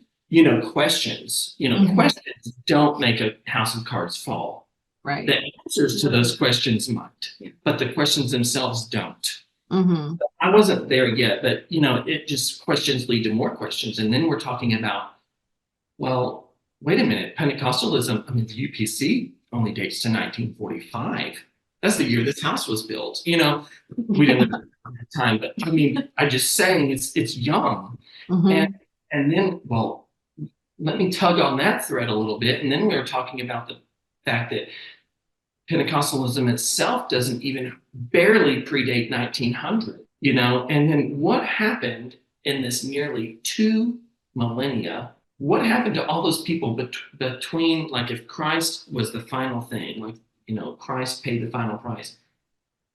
questions. Questions don't make a house of cards fall. Right. The answers to those questions might, but the questions themselves don't. I wasn't there yet, but it just questions lead to more questions. And then we're talking about, well, wait a minute, Pentecostalism, the UPC only dates to 1945. That's the year this house was built. You know, we didn't live at that time, but I mean, I'm just saying it's young. Mhm. And then, well, let me tug on that thread a little bit. And then we were talking about the fact that Pentecostalism itself doesn't even barely predate 1900, you know? And then what happened in this nearly 2 millennia? What happened to all those people between, like, if Christ was the final thing, like, you know, Christ paid the final price,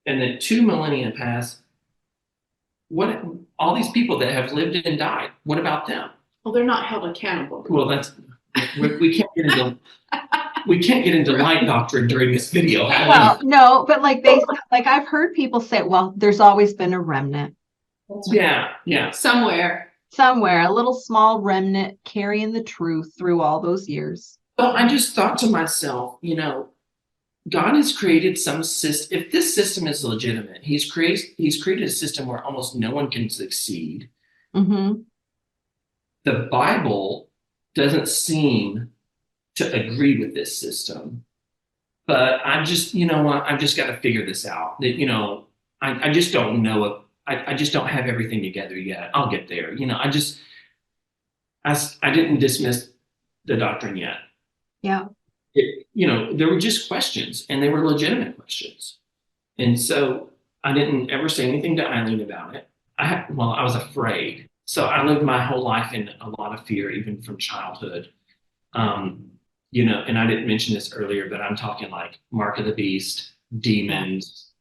and then 2 millennia passed, what, all these people that have lived and died, what about them? Well, they're not held accountable. Well, we can't get into light doctrine during this video. Well, no, but like I've heard people say, well, there's always been a remnant Yeah. Somewhere. somewhere, a little small remnant carrying the truth through all those years. Well, I just thought to myself, you know, God has created some system. If this system is legitimate, He's created a system where almost no one can succeed. Mm-hmm. The Bible doesn't seem to agree with this system, but I'm just, you know what, I've just got to figure this out. That, you know, I just don't know. I just don't have everything together yet. I'll get there. You know, I didn't dismiss the doctrine yet. Yeah. You know, there were just questions, and they were legitimate questions. And so I didn't ever say anything to Eileen about it. I was afraid. So I lived my whole life in a lot of fear, even from childhood. You know, and I didn't mention this earlier, but I'm talking like Mark of the Beast, demons.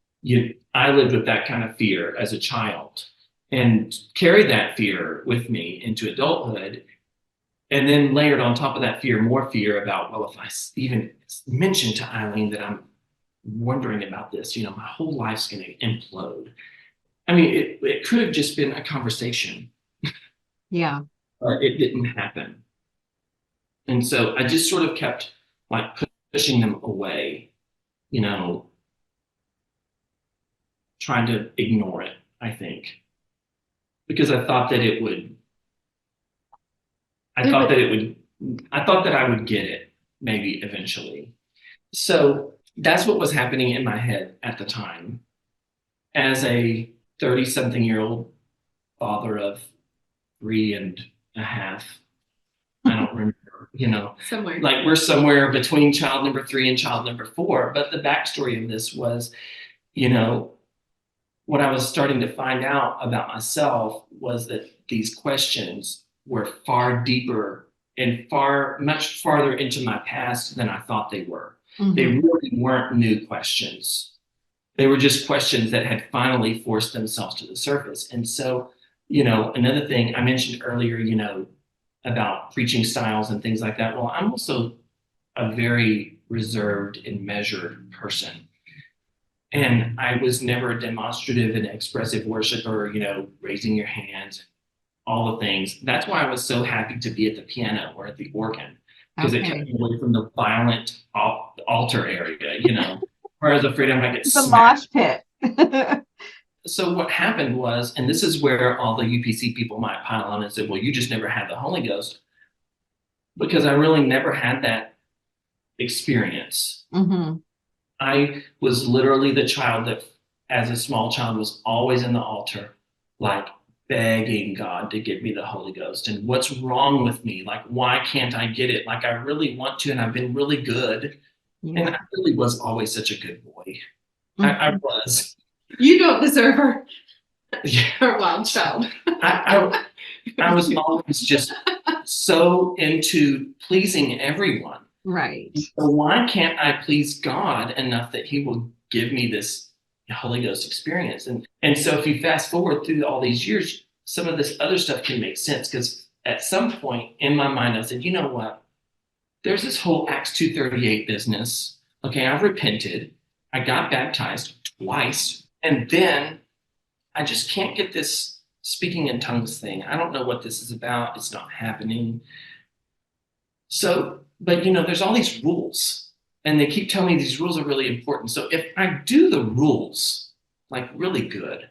I lived with that kind of fear as a child and carried that fear with me into adulthood. And then layered on top of that fear, more fear about, well, if I even mention to Eileen that I'm wondering about this, you know, my whole life's going to implode. I mean, it could have just been a conversation. Yeah. But it didn't happen. And so I just sort of kept like pushing them away, you know, trying to ignore it, I think, because I thought that I would get it maybe eventually. So that's what was happening in my head at the time as a 30-something-year-old father of 3.5. I don't remember, you know, Somewhere. like we're somewhere between child number 3 and child number 4. But the backstory of this was, you know, what I was starting to find out about myself was that these questions were far deeper and much farther into my past than I thought they were. Mm-hmm. They really weren't new questions. They were just questions that had finally forced themselves to the surface. And so, you know, another thing I mentioned earlier, you know, about preaching styles and things like that. Well, I'm also a very reserved and measured person. And I was never a demonstrative and expressive worshiper, you know, raising your hands, all the things. That's why I was so happy to be at the piano or at the organ, because it kept me away from the violent altar area, you know, where I was afraid I might get smacked. The mosh pit. So what happened was, and this is where all the UPC people might pile on and say, well, you just never had the Holy Ghost, because I really never had that experience. Mm-hmm. I was literally the child that, as a small child, was always in the altar, like begging God to give me the Holy Ghost. And what's wrong with me? Like, why can't I get it? Like, I really want to, and I've been really good. Yeah. And I really was always such a good boy. Mm-hmm. I was. You don't deserve her. Her wild child. I was always just so into pleasing everyone. Right. So why can't I please God enough that He will give me this Holy Ghost experience? And so if you fast forward through all these years, some of this other stuff can make sense, because at some point in my mind, I said, you know what? There's this whole Acts 2:38 business. Okay, I've repented. I got baptized twice. And then I just can't get this speaking in tongues thing. I don't know what this is about. It's not happening. So, but you know, there's all these rules, and they keep telling me these rules are really important. So if I do the rules like really good,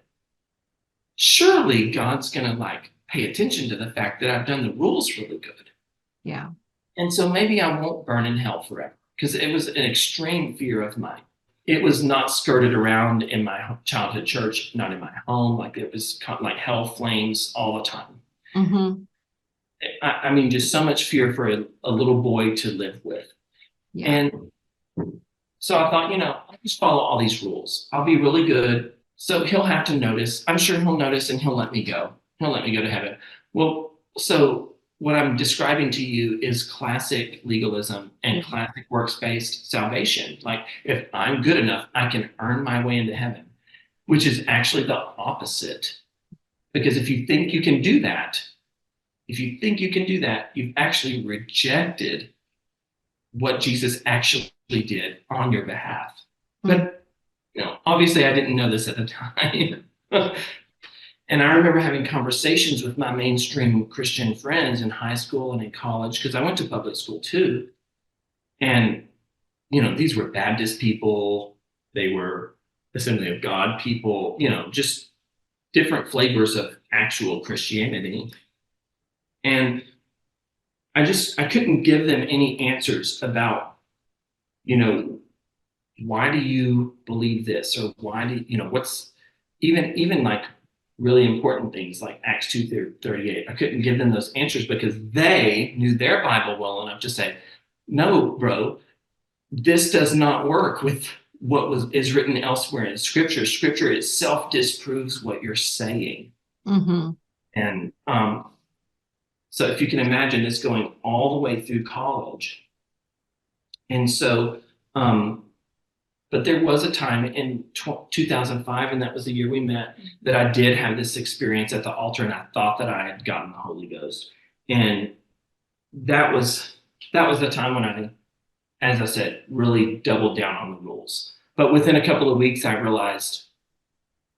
surely God's going to like pay attention to the fact that I've done the rules really good. Yeah. And so maybe I won't burn in hell forever, because it was an extreme fear of mine. it was not skirted around in my childhood church, not in my home. Like it was like hell flames all the time. Mm-hmm. I mean, just so much fear for a little boy to live with. Yeah. And so I thought, I'll just follow all these rules. I'll be really good. So he'll have to notice. I'm sure he'll notice and he'll let me go. He'll let me go to heaven. Well, so what I'm describing to you is classic legalism and classic works-based salvation. Like if I'm good enough, I can earn my way into heaven, which is actually the opposite. Because if you think you can do that, you've actually rejected what Jesus actually did on your behalf. But obviously I didn't know this at the time. And I remember having conversations with my mainstream Christian friends in high school and in college, because I went to public school too. And, these were Baptist people. They were Assembly of God people, just different flavors of actual Christianity. And I couldn't give them any answers about, why do you believe this? Or why do what's even like really important things like Acts 2:38. I couldn't give them those answers because they knew their Bible well enough to say, no, bro, this does not work with what is written elsewhere in Scripture. Scripture itself disproves what you're saying. Mm-hmm. And so if you can imagine this going all the way through college. And so, but there was a time in 2005, and that was the year we met, that I did have this experience at the altar, and I thought that I had gotten the Holy Ghost. And that was the time when I, as I said, really doubled down on the rules. But within a couple of weeks, I realized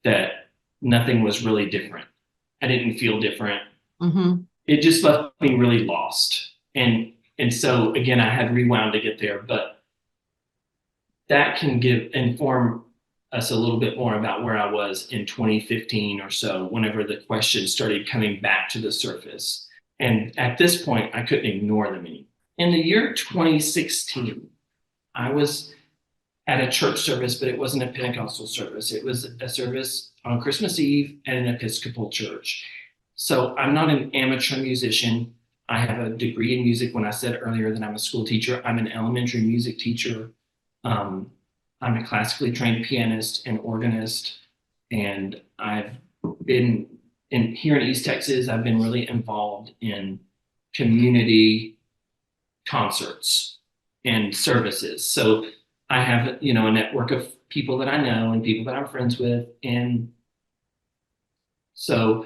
that nothing was really different. I didn't feel different. Mm-hmm. It just left me really lost. And so again, I had rewound to get there, but that can inform us a little bit more about where I was in 2015 or so, whenever the questions started coming back to the surface. And at this point, I couldn't ignore them anymore. In the year 2016, I was at a church service, but it wasn't a Pentecostal service. It was a service on Christmas Eve at an Episcopal church. So I'm not an amateur musician. I have a degree in music. When I said earlier that I'm a school teacher, I'm an elementary music teacher. I'm a classically trained pianist and organist, and I've been here in East Texas. I've been really involved in community concerts and services. So I have, a network of people that I know and people that I'm friends with. And so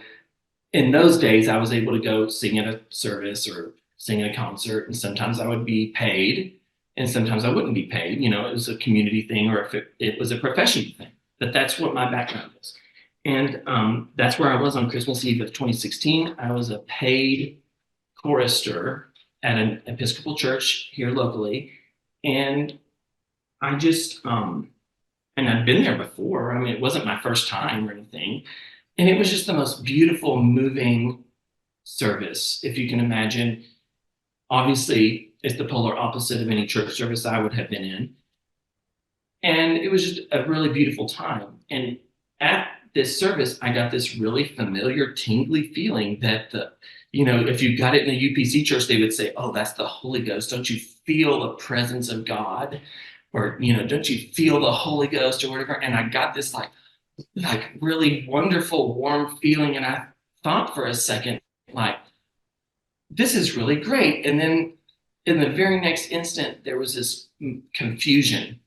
in those days, I was able to go sing at a service or sing at a concert, and sometimes I would be paid. And sometimes I wouldn't be paid, it was a community thing, or if it was a professional thing. But that's what my background is. And that's where I was on Christmas Eve of 2016. I was a paid chorister at an Episcopal church here locally. And I just, and I'd been there before. I mean, it wasn't my first time or anything. And it was just the most beautiful, moving service, if you can imagine. Obviously, it's the polar opposite of any church service I would have been in. And it was just a really beautiful time. And at this service, I got this really familiar, tingly feeling that, if you got it in a UPC church, they would say, oh, that's the Holy Ghost. Don't you feel the presence of God? Or, don't you feel the Holy Ghost or whatever? And I got this like really wonderful, warm feeling. And I thought for a second, like, this is really great. And then in the very next instant, there was this confusion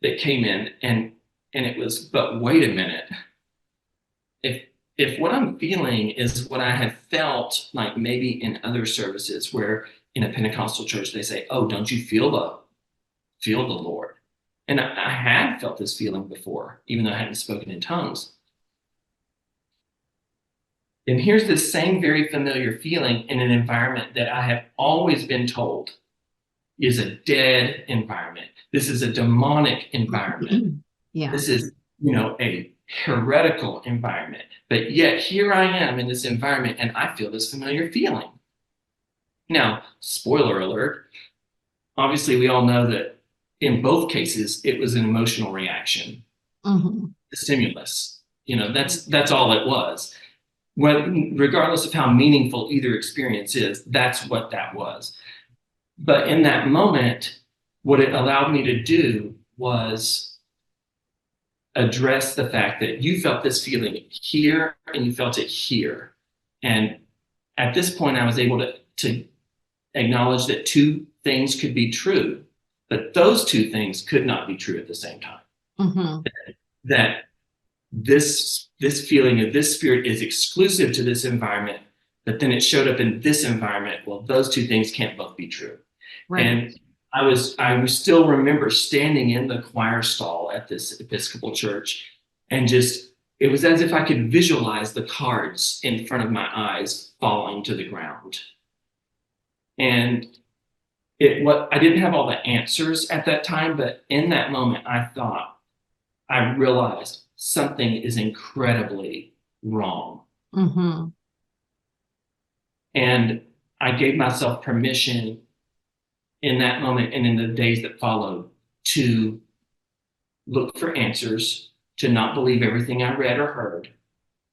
that came in, and it was, but wait a minute. If what I'm feeling is what I have felt like maybe in other services, where in a Pentecostal church, they say, oh, don't you feel the Lord? And I had felt this feeling before, even though I hadn't spoken in tongues. And here's this same very familiar feeling in an environment that I have always been told is a dead environment. This is a demonic environment. Yeah. This is, a heretical environment. But yet here I am in this environment, and I feel this familiar feeling. Now, spoiler alert, obviously we all know that in both cases, it was an emotional reaction. Mm-hmm. The stimulus, that's all it was. Regardless of how meaningful either experience is, that's what that was. But in that moment, what it allowed me to do was address the fact that you felt this feeling here and you felt it here. And at this point, I was able to acknowledge that two things could be true, but those two things could not be true at the same time. Mm-hmm. That this feeling of this spirit is exclusive to this environment, but then it showed up in this environment. Well, those two things can't both be true. Right. And I still remember standing in the choir stall at this Episcopal church, and it was as if I could visualize the cards in front of my eyes falling to the ground. And I didn't have all the answers at that time, but in that moment, I realized something is incredibly wrong. Mm-hmm. And I gave myself permission in that moment and in the days that followed to look for answers, to not believe everything I read or heard,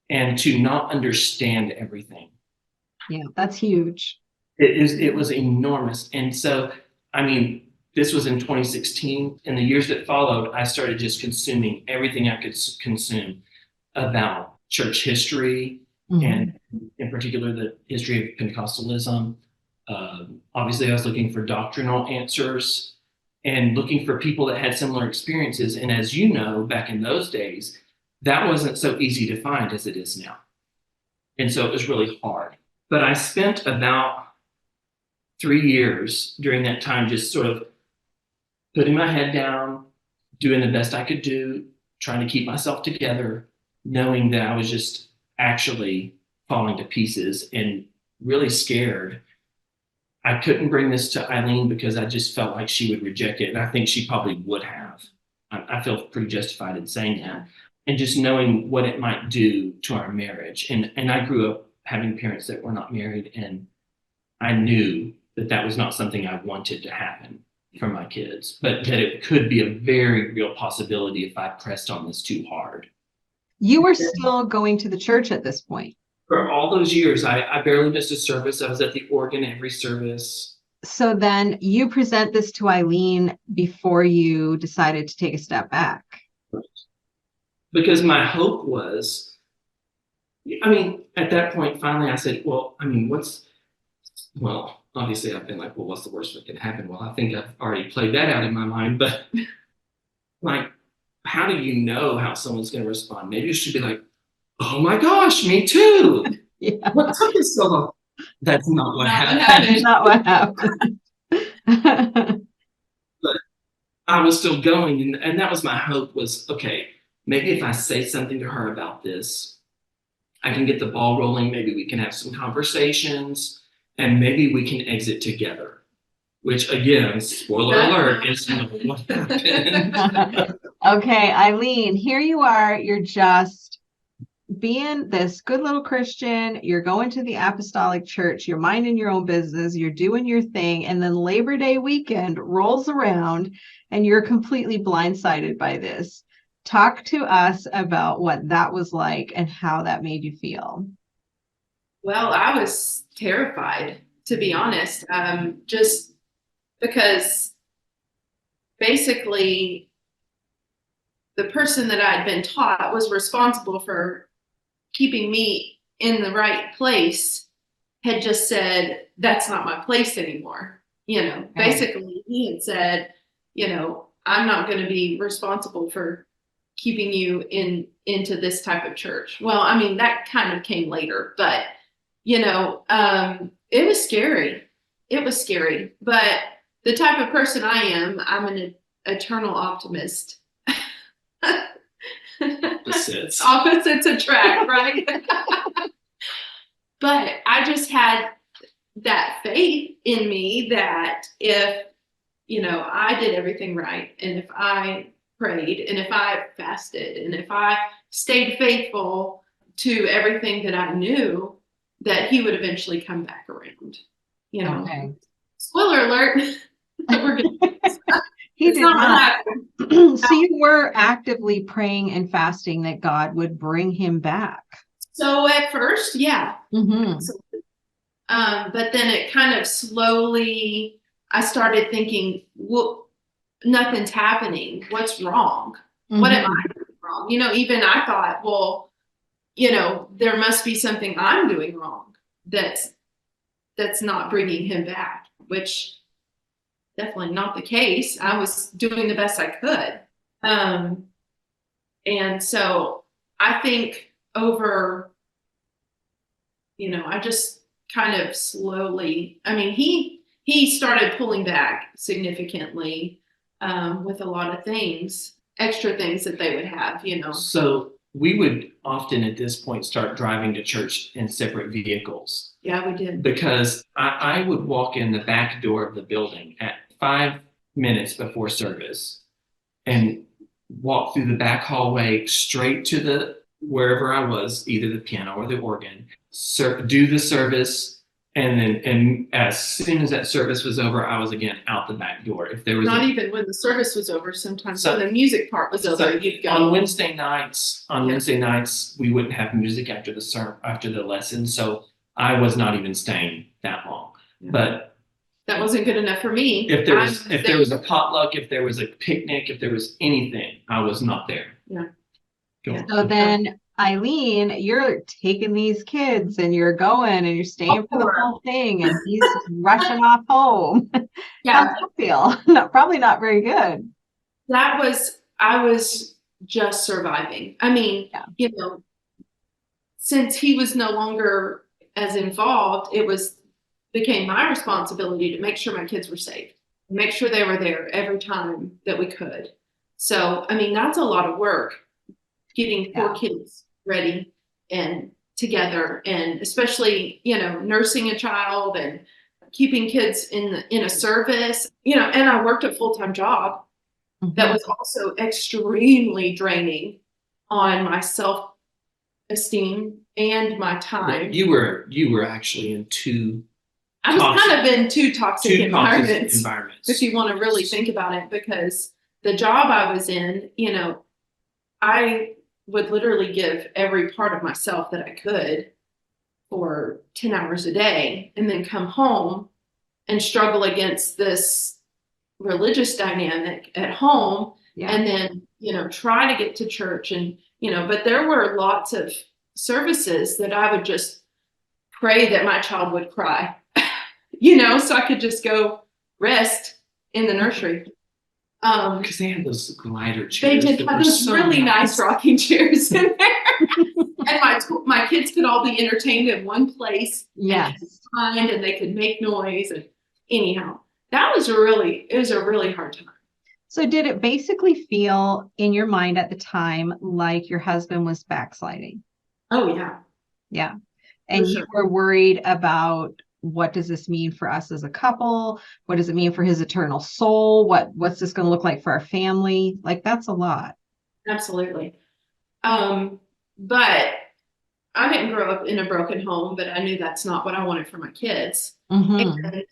and to not understand everything. Yeah, that's huge. It was enormous. And so, this was in 2016. In the years that followed, I started just consuming everything I could consume about church history, Mm-hmm. and in particular, the history of Pentecostalism. Obviously, I was looking for doctrinal answers and looking for people that had similar experiences. And as you know, back in those days, that wasn't so easy to find as it is now. And so it was really hard. But I spent about 3 years during that time just sort of putting my head down, doing the best I could do, trying to keep myself together, knowing that I was just actually falling to pieces and really scared. I couldn't bring this to Eileen because I just felt like she would reject it. And I think she probably would have. I feel pretty justified in saying that. And just knowing what it might do to our marriage. And I grew up having parents that were not married, and I knew that was not something I wanted to happen for my kids, but that it could be a very real possibility if I pressed on this too hard. You were still going to the church at this point. For all those years, I barely missed a service. I was at the organ every service. So then you present this to Eileen before you decided to take a step back. Because my hope was, at that point, finally I said, obviously I've been like, well, what's the worst that can happen? Well, I think I've already played that out in my mind, but like, how do you know how someone's going to respond? Maybe you should be like, oh my gosh, me too. Yeah. What took us so long? That's not what happened. Not what happened. But I was still going, and that was my hope was, okay, maybe if I say something to her about this, I can get the ball rolling. Maybe we can have some conversations, and maybe we can exit together. Which, again, spoiler alert, is not what happened. Okay, Eileen, here you are. You're just being this good little Christian. You're going to the apostolic church. You're minding your own business. You're doing your thing. And then Labor Day weekend rolls around and you're completely blindsided by this. Talk to us about what that was like and how that made you feel. Well, I was terrified, to be honest, just because basically the person that I'd been taught was responsible for keeping me in the right place had just said, that's not my place anymore. Basically he had said, I'm not going to be responsible for keeping you into this type of church. Well, that kind of came later, but it was scary. It was scary, but the type of person I am, I'm an eternal optimist. Opposites attract, right? But I just had that faith in me that if, I did everything right, and if I prayed, and if I fasted, and if I stayed faithful to everything that I knew, that he would eventually come back around. Okay. Spoiler alert. We're good. He It's did not what not. happened. So you were actively praying and fasting that God would bring him back. So at first, yeah. Mm-hmm. But then it kind of slowly, I started thinking, well, nothing's happening. What's wrong? What am I doing wrong? Even I thought, well, there must be something I'm doing wrong that's not bringing him back, which definitely not the case. I was doing the best I could. And so I think over, I just kind of slowly, he started pulling back significantly with a lot of things, extra things that they would have. So we would often at this point start driving to church in separate vehicles. Yeah, we did. Because I would walk in the back door of the building at 5 minutes before service and walk through the back hallway straight to wherever I was, either the piano or the organ, do the service. And as soon as that service was over, I was again out the back door. If there was not even when the service was over, sometimes when the music part was over, you'd go. On Wednesday nights, we wouldn't have music after the lesson. So I was not even staying that long. Yeah. But that wasn't good enough for me. If there was a potluck, if there was a picnic, if there was anything, I was not there. Yeah. So then, Eileen, you're taking these kids and you're going and you're staying for the whole thing, and he's rushing off home. Yeah. How's that feel? No, probably not very good. I was just surviving. Since he was no longer as involved, became my responsibility to make sure my kids were safe, make sure they were there every time that we could. So, that's a lot of work, getting 4 kids ready and together, and especially, nursing a child and keeping kids in a service, and I worked a full-time job that was also extremely draining on my self-esteem and my time. You were actually in I was kind of in two toxic environments, if you want to really think about it, because the job I was in, I would literally give every part of myself that I could for 10 hours a day, and then come home and struggle against this religious dynamic at home. Yeah. And then, try to get to church, and, but there were lots of services that I would just pray that my child would cry. So I could just go rest in the nursery. Because they had those glider chairs. They did have those really nice rocking chairs in there. And my kids could all be entertained in one place. Yes. And they could make noise. And anyhow, it was a really hard time. So did it basically feel in your mind at the time like your husband was backsliding? Oh, yeah. Yeah. And you were worried about, what does this mean for us as a couple? What does it mean for his eternal soul? What's this going to look like for our family? Like, that's a lot. Absolutely. But I didn't grow up in a broken home, but I knew that's not what I wanted for my kids. And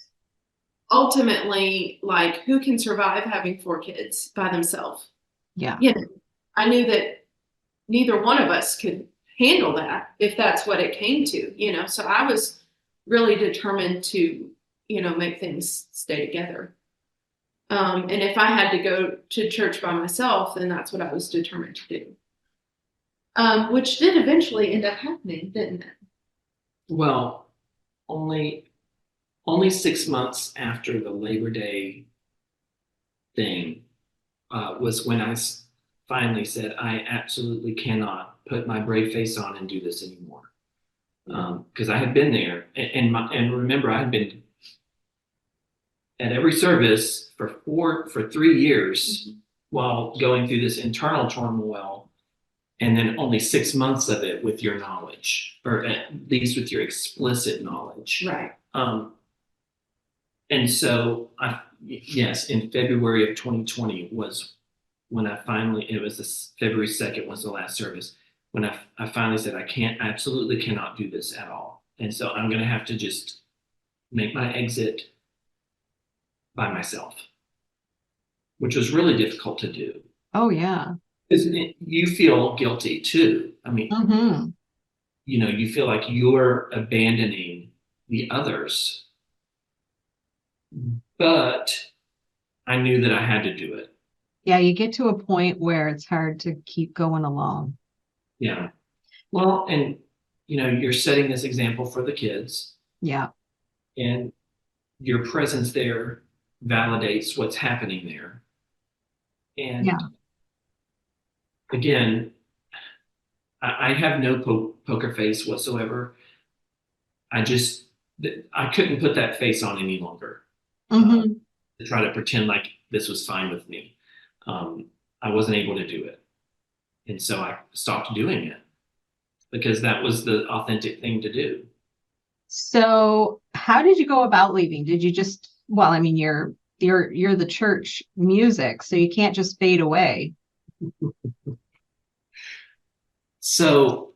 ultimately, like, who can survive having 4 kids by themselves? Yeah. I knew that neither one of us could handle that if that's what it came to, so I was really determined to, make things stay together. And if I had to go to church by myself, then that's what I was determined to do. Which did eventually end up happening, didn't it? Well, only 6 months after the Labor Day thing was when I finally said, I absolutely cannot put my brave face on and do this anymore. Because I had been there, and remember, I had been at every service for 3 years while going through this internal turmoil, and then only 6 months of it with your knowledge, or at least with your explicit knowledge. Right. And so in February of 2020 was when it was this February 2nd was the last service, when I finally said, I absolutely cannot do this at all. And so I'm going to have to just make my exit by myself. which was really difficult to do. Oh, yeah. Because you feel guilty too. I mean, Mm-hmm. you feel like you're abandoning the others, but I knew that I had to do it. Yeah, you get to a point where it's hard to keep going along. Yeah. Well, and you're setting this example for the kids, Yeah. and your presence there validates what's happening there. Yeah. And again, I have no poker face whatsoever. I couldn't put that face on any longer, Mm-hmm. to try to pretend like this was fine with me. I wasn't able to do it. And so I stopped doing it because that was the authentic thing to do. So how did you go about leaving? Did you just, well, I mean, you're the church music, so you can't just fade away. So,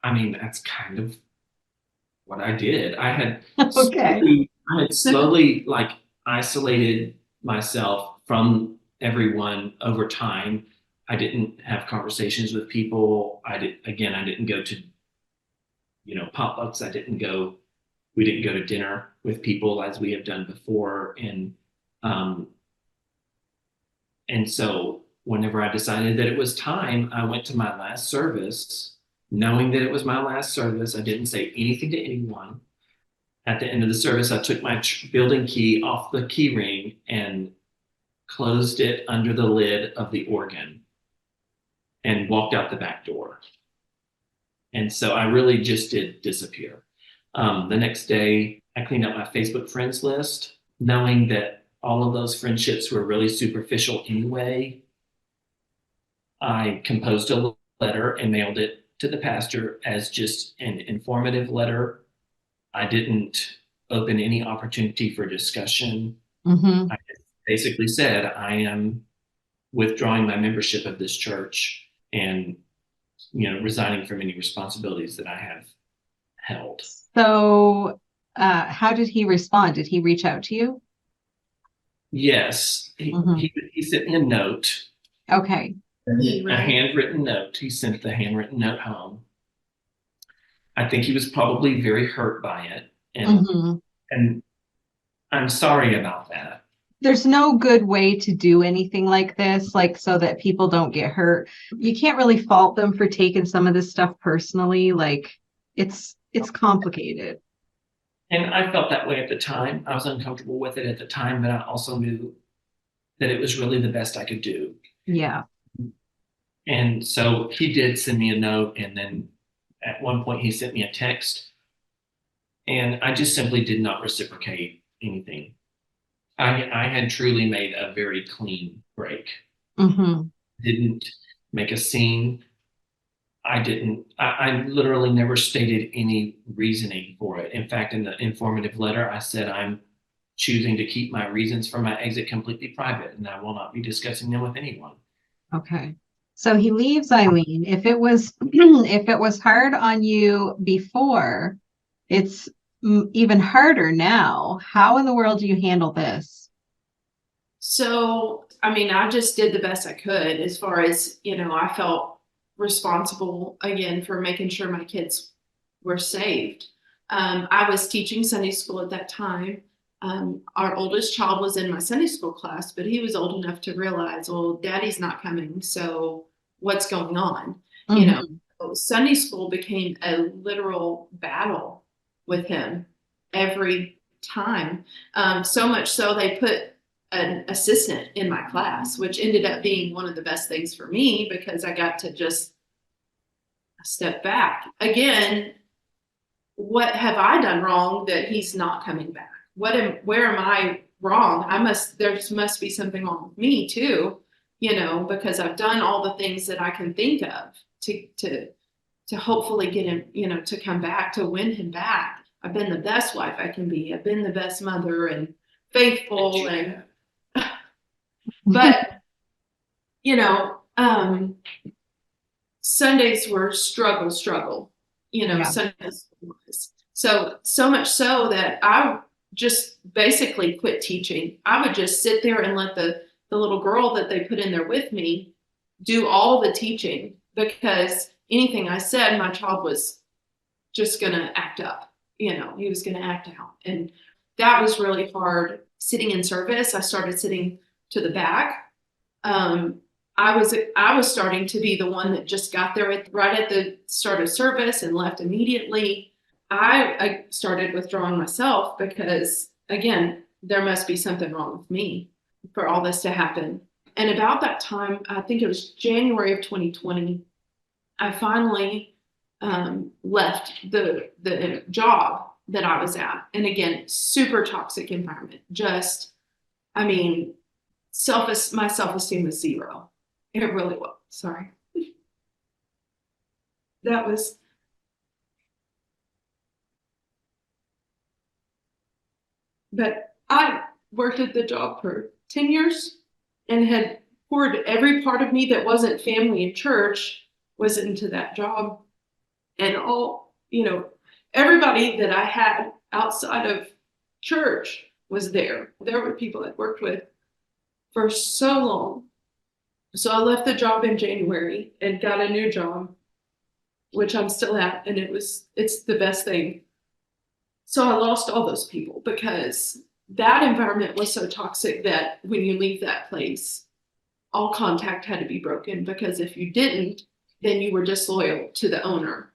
I mean, that's kind of what I did. Okay. I had slowly like isolated myself from everyone over time. I didn't have conversations with people. I didn't go to, potlucks. We didn't go to dinner with people as we have done before. Um, and so whenever I decided that it was time, I went to my last service, knowing that it was my last service. I didn't say anything to anyone. At the end of the service, I took my building key off the key ring and closed it under the lid of the organ and walked out the back door. And so I really just did disappear. The next day, I cleaned up my Facebook friends list, knowing that all of those friendships were really superficial anyway. I composed a letter and mailed it to the pastor as just an informative letter. I didn't open any opportunity for discussion. Mm-hmm. I basically said, I am withdrawing my membership of this church and, resigning from any responsibilities that I have held. So how did he respond? Did he reach out to you? Yes, Mm-hmm. he sent me a note, Okay. a handwritten note. He sent the handwritten note home. I think he was probably very hurt by it, Mm-hmm. and I'm sorry about that. There's no good way to do anything like this, like so that people don't get hurt. You can't really fault them for taking some of this stuff personally. Like it's complicated. And I felt that way at the time. I was uncomfortable with it at the time, but I also knew that it was really the best I could do. Yeah. And so he did send me a note, and then at one point he sent me a text, and I just simply did not reciprocate anything. I had truly made a very clean break. Mm-hmm. Didn't make a scene. I literally never stated any reasoning for it. In fact, in the informative letter, I said I'm choosing to keep my reasons for my exit completely private, and I will not be discussing them with anyone. Okay. So he leaves Eileen. If it was if it was hard on you before, it's even harder now. How in the world do you handle this? So, I mean, I just did the best I could as far as, I felt responsible again for making sure my kids were saved. I was teaching Sunday school at that time. Our oldest child was in my Sunday school class, but he was old enough to realize, well, daddy's not coming. So what's going on? Mm-hmm. Sunday school became a literal battle with him every time. So much so they put an assistant in my class, which ended up being one of the best things for me because I got to just step back. Again, what have I done wrong that he's not coming back? Where am I wrong? There must be something wrong with me too, because I've done all the things that I can think of to hopefully get him, to come back, to win him back. I've been the best wife I can be. I've been the best mother and faithful but Sundays were struggle, Yeah. Sundays was. So much so that I just basically quit teaching. I would just sit there and let the little girl that they put in there with me do all the teaching, because anything I said, my child was just going to act up. You know, he was going to act out. And that was really hard. Sitting in service, I started sitting to the back. I was starting to be the one that just got there right at the start of service and left immediately. I started withdrawing myself because, again, there must be something wrong with me for all this to happen. And about that time, I think it was January of 2020, I finally left the job that I was at. And again, super toxic environment. Just, I mean, my self-esteem was zero. It really was. Sorry. But I worked at the job for 10 years and had poured every part of me that wasn't family and church was into that job. And everybody that I had outside of church was there. There were people I'd worked with for so long. So I left the job in January and got a new job, which I'm still at, and it's the best thing. So I lost all those people because that environment was so toxic that when you leave that place, all contact had to be broken, because if you didn't, then you were disloyal to the owner.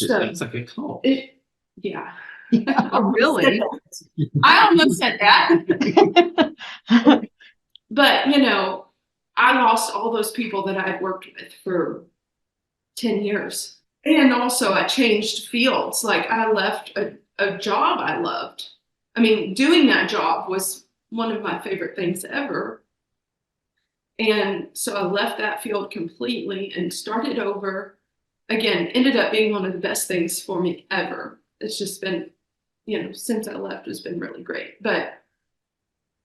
That's like a cult. Yeah. Oh, really? I almost said that. But, I lost all those people that I had worked with for 10 years. And also I changed fields. Like I left a job I loved. I mean, doing that job was one of my favorite things ever. And so I left that field completely and started over. Again, ended up being one of the best things for me ever. It's just been, since I left, it's been really great. But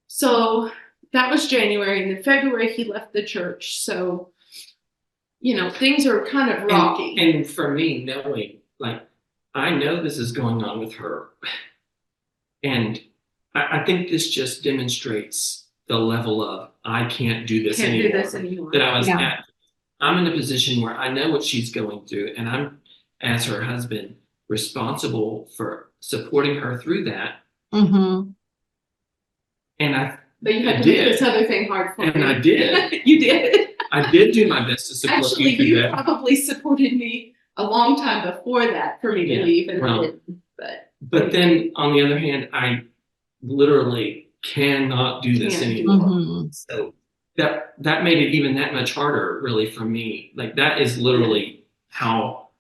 so that was January, and in February he left the church. So, things are kind of rocky. And for me, knowing, like, I know this is going on with her, and I think this just demonstrates the level of I can't do this anymore. That I was at. I'm in a position where I know what she's going through, and I'm, as her husband, responsible for supporting her through that. Mm-hmm. And but you had to make this other thing hard for me. And I did. You did. I did do my best to support you through that. Actually, you probably supported me a long time before that for me to leave, and I didn't. But then, on the other hand, I literally cannot do this anymore. Mm-hmm. So that made it even that much harder, really, for me. Like that is literally how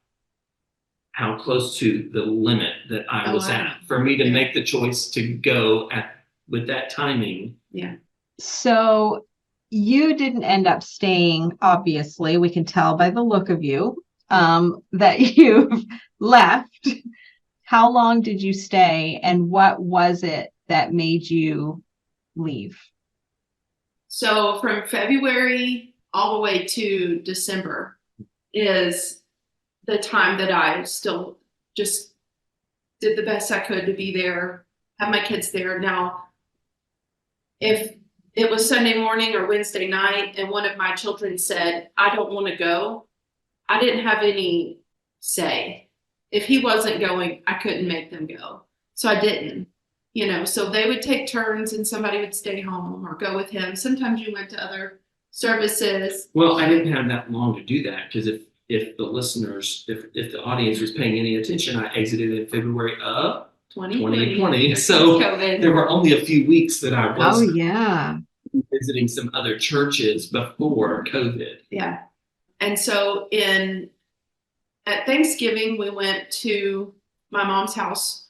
close to the limit that I was at for me to make the choice to go with that timing. Yeah. So you didn't end up staying, obviously. We can tell by the look of you that you've left. How long did you stay, and what was it that made you leave? So from February all the way to December is the time that I still just did the best I could to be there, have my kids there. Now, if it was Sunday morning or Wednesday night and one of my children said, I don't want to go, I didn't have any say. If he wasn't going, I couldn't make them go. So I didn't, so they would take turns and somebody would stay home or go with him. Sometimes you went to other services. Well, I didn't have that long to do that, because if the listeners, if the audience was paying any attention, I exited in February of 2020. So COVID. There were only a few weeks that I was visiting some other churches before COVID. Yeah. And so at Thanksgiving, we went to my mom's house,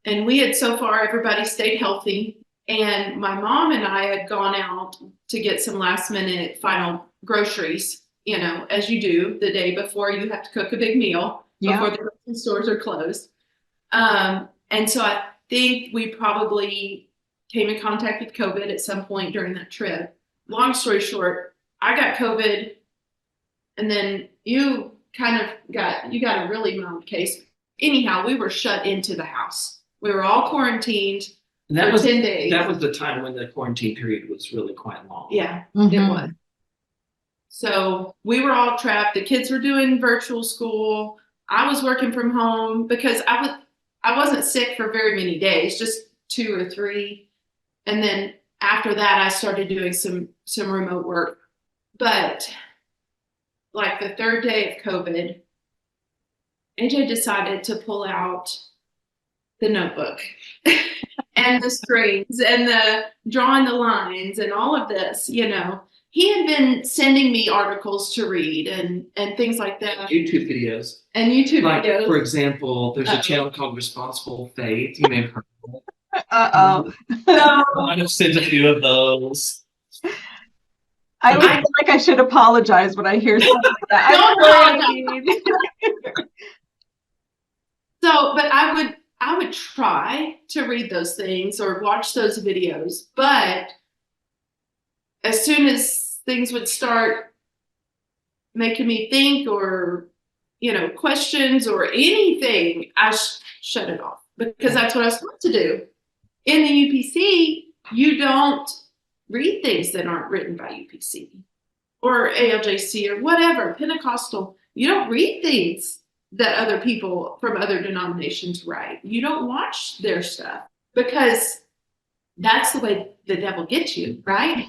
and we had so far, everybody stayed healthy. And my mom and I had gone out to get some last minute final groceries, as you do the day before you have to cook a big meal before the grocery stores are closed. And so I think we probably came in contact with COVID at some point during that trip. Long story short, I got COVID, and then you got a really mild case. Anyhow, we were shut into the house. We were all quarantined. That for was 10 days. That was the time when the quarantine period was really quite long. Yeah, it Mhm. was. So we were all trapped. The kids were doing virtual school. I was working from home because I wasn't sick for very many days, just 2 or 3. And then after that, I started doing some remote work. But like the 3rd day of COVID, AJ decided to pull out the notebook and the strings and the drawing the lines and all of this, He had been sending me articles to read and things like that. YouTube videos. And YouTube Like, videos. for example, there's a channel called Responsible Faith. You may have heard of it. Uh-oh. So I have sent a few of those. I always feel like I should apologize when I hear something like that. Don't I'm sorry. but I would try to read those things or watch those videos, but as soon as things would start making me think or questions or anything, I shut it off because that's what I was taught to do. In the UPC, you don't read things that aren't written by UPC or ALJC or whatever, Pentecostal. You don't read things that other people from other denominations write. You don't watch their stuff because that's the way the devil gets you, right?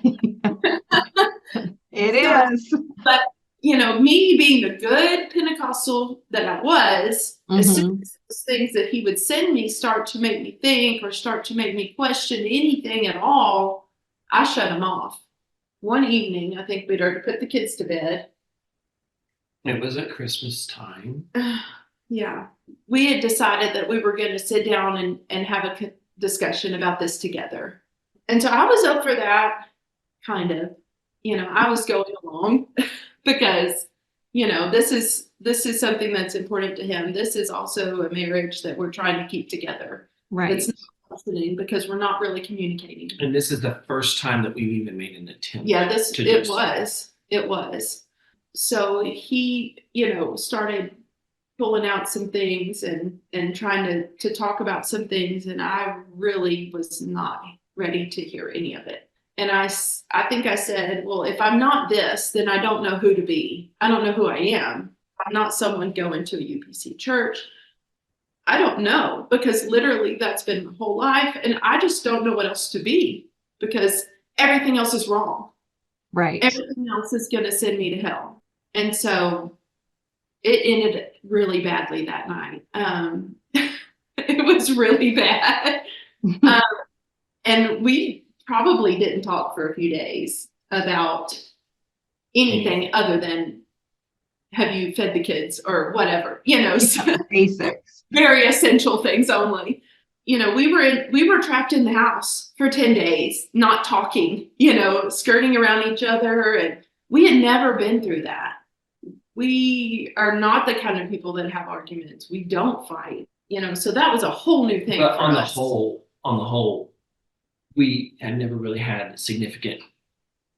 It is. But, me being the good Pentecostal that I was, as soon as those things that he would send me start to make me think or start to make me question anything at all, I shut them off. One evening, I think we'd already put the kids to bed. It was at Christmas time. Yeah. We had decided that we were going to sit down and have a discussion about this together. And so I was up for that, kind of. I was going along because, this is something that's important to him. This is also a marriage that we're trying to keep together. Right. It's not functioning because we're not really communicating. And this is the first time that we've even made an attempt. Yeah, it was. So he, started pulling out some things and trying to talk about some things. And I really was not ready to hear any of it. And I think I said, well, if I'm not this, then I don't know who to be. I don't know who I am. I'm not someone going to a UPC church. I don't know, because literally that's been my whole life. And I just don't know what else to be because everything else is wrong. Right. Everything else is going to send me to hell. And so it ended really badly that night. It was really bad. And we probably didn't talk for a few days about anything other than, have you fed the kids or whatever, so Basics. very essential things only. We were trapped in the house for 10 days, not talking, skirting around each other. And we had never been through that. We are not the kind of people that have arguments. We don't fight, so that was a whole new thing. But on the whole, we had never really had significant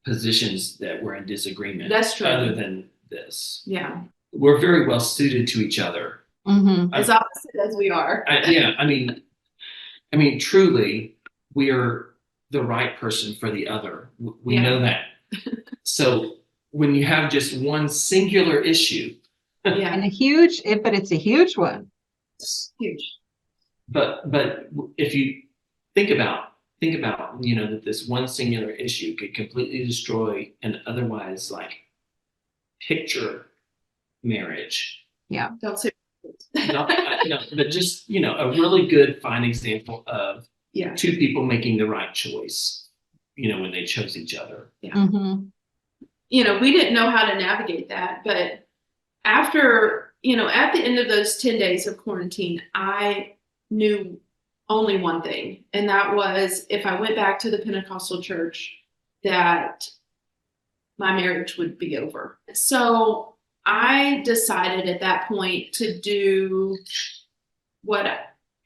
positions that were in disagreement. That's true. Other than this. Yeah. We're very well suited to each other. As opposite as we are. I mean, truly, we are the right person for the other. We know that. So when you have just one singular issue, and but it's a huge one. It's huge. But if you think about, that this one singular issue could completely destroy an otherwise picture marriage. Yeah. Don't say but just, a really good, fine example of two people making the right choice, when they chose each other. Yeah. We didn't know how to navigate that, but after, at the end of those 10 days of quarantine, I knew only one thing. And that was, if I went back to the Pentecostal church, that my marriage would be over. So I decided at that point to do what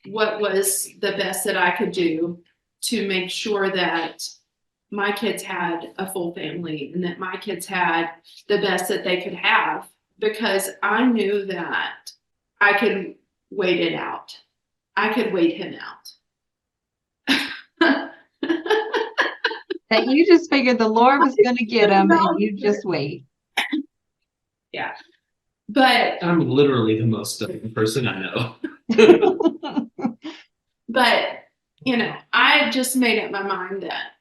was the best that I could do to make sure that my kids had a full family and that my kids had the best that they could have, because I knew that I could wait it out. I could wait him out. That you just figured the Lord was going to get him and you just wait. Yeah. But I'm literally the most stubborn person I know. But, I just made up my mind that,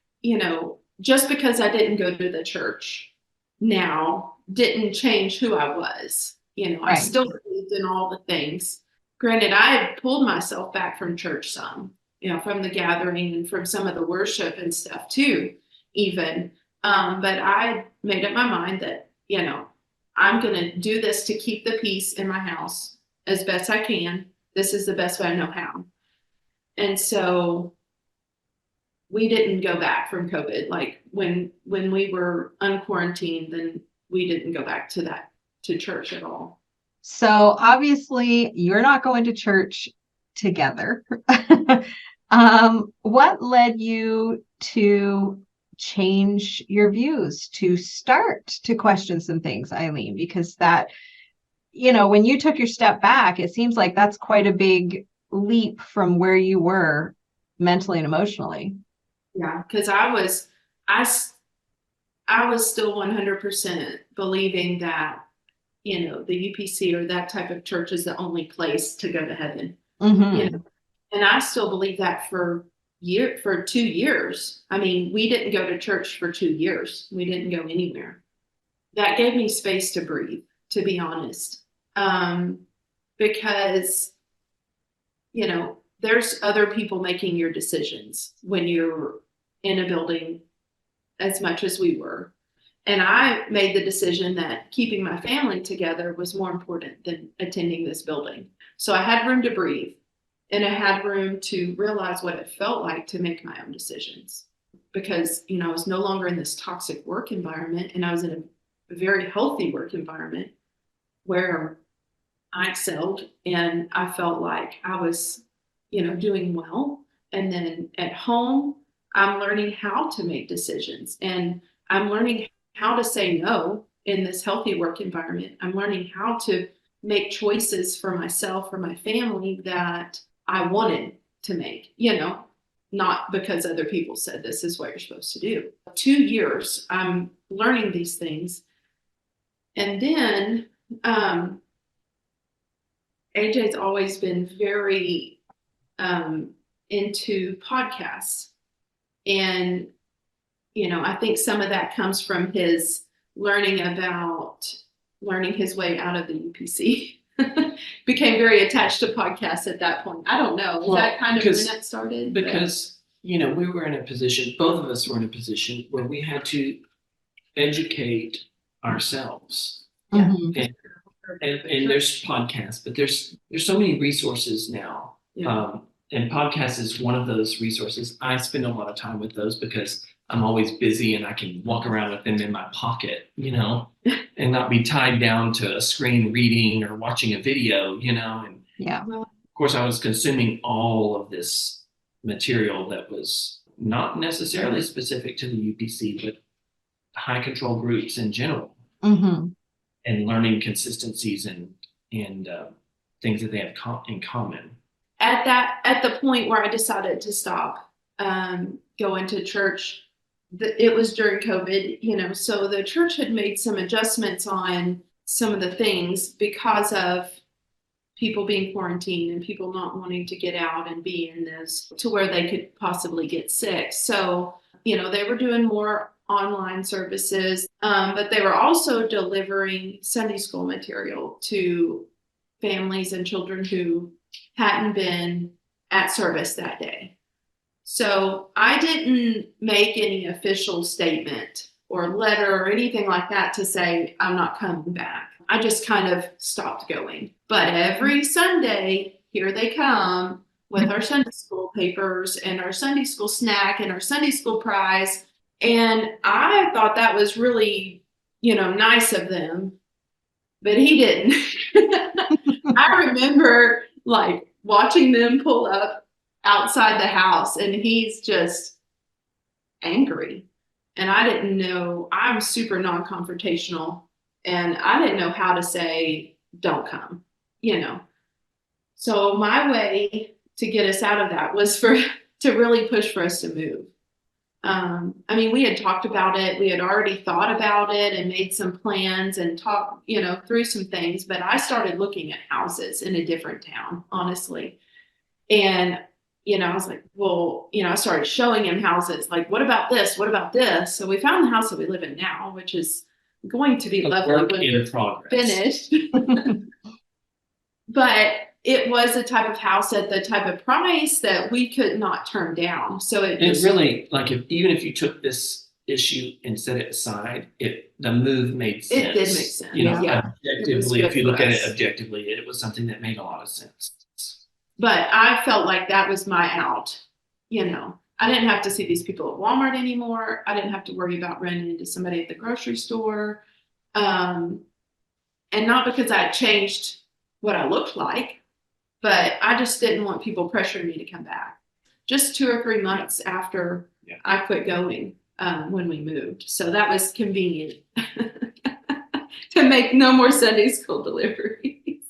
just because I didn't go to the church now didn't change who I was. I Right. still believed in all the things. Granted, I had pulled myself back from church some, from the gathering and from some of the worship and stuff too, even. But I made up my mind that, I'm going to do this to keep the peace in my house as best I can. This is the best way I know how. And so we didn't go back from COVID. Like when we were unquarantined, then we didn't go back to church at all. So obviously you're not going to church together. What led you to change your views, to start to question some things, Eileen? Because that, when you took your step back, it seems like that's quite a big leap from where you were mentally and emotionally. Yeah, because I was still 100% believing that, the UPC or that type of church is the only place to go to heaven. Mm-hmm. And I still believe that for 2 years. I mean, we didn't go to church for 2 years. We didn't go anywhere. That gave me space to breathe, to be honest. Because, there's other people making your decisions when you're in a building as much as we were. And I made the decision that keeping my family together was more important than attending this building. So I had room to breathe and I had room to realize what it felt like to make my own decisions because, I was no longer in this toxic work environment and I was in a very healthy work environment where I excelled and I felt like I was, doing well. And then at home, I'm learning how to make decisions and I'm learning how to say no in this healthy work environment. I'm learning how to make choices for myself, for my family that I wanted to make, not because other people said this is what you're supposed to do. 2 years, I'm learning these things. And then AJ's always been very into podcasts. And, I think some of that comes from his learning his way out of the UPC. Became very attached to podcasts at that point. I don't know. Was that kind of when that started? Because, we were in a position, both of us were in a position where we had to educate ourselves. Mm-hmm. And there's podcasts, but there's so many resources now. Yeah. And podcast is one of those resources. I spend a lot of time with those because I'm always busy and I can walk around with them in my pocket, and not be tied down to a screen reading or watching a video, and Yeah. of course I was consuming all of this material that was not necessarily specific to the UPC, but high control groups in general. Mm-hmm. And learning consistencies and things that they have in common. At the point where I decided to stop going to church, it was during COVID, so the church had made some adjustments on some of the things because of people being quarantined and people not wanting to get out and be in this to where they could possibly get sick. So, they were doing more online services, but they were also delivering Sunday school material to families and children who hadn't been at service that day. So I didn't make any official statement or letter or anything like that to say I'm not coming back. I just kind of stopped going. But every Sunday, here they come with our Sunday school papers and our Sunday school snack and our Sunday school prize. And I thought that was really, nice of them, but he didn't. I remember watching them pull up outside the house and he's just angry. And I didn't know, I'm super non-confrontational and I didn't know how to say, don't come, So my way to get us out of that was to really push for us to move. I mean, we had talked about it. We had already thought about it and made some plans and talked, through some things. But I started looking at houses in a different town, honestly. And, I was like, well, I started showing him houses. Like, what about this? What about this? So we found the house that we live in now, which is going to be lovely Work when in we're progress. finished. But it was a type of house at the type of price that we could not turn down. So it And just really, like, even if you took this issue and set it aside, the move made sense. It did make sense. Yeah. Objectively, if you good look for at us. it objectively, it was something that made a lot of sense. But I felt like that was my out. I didn't have to see these people at Walmart anymore. I didn't have to worry about running into somebody at the grocery store. And not because I had changed what I looked like, but I just didn't want people pressuring me to come back. Just 2 or 3 months after I quit going when we moved. So that was convenient to make no more Sunday school deliveries.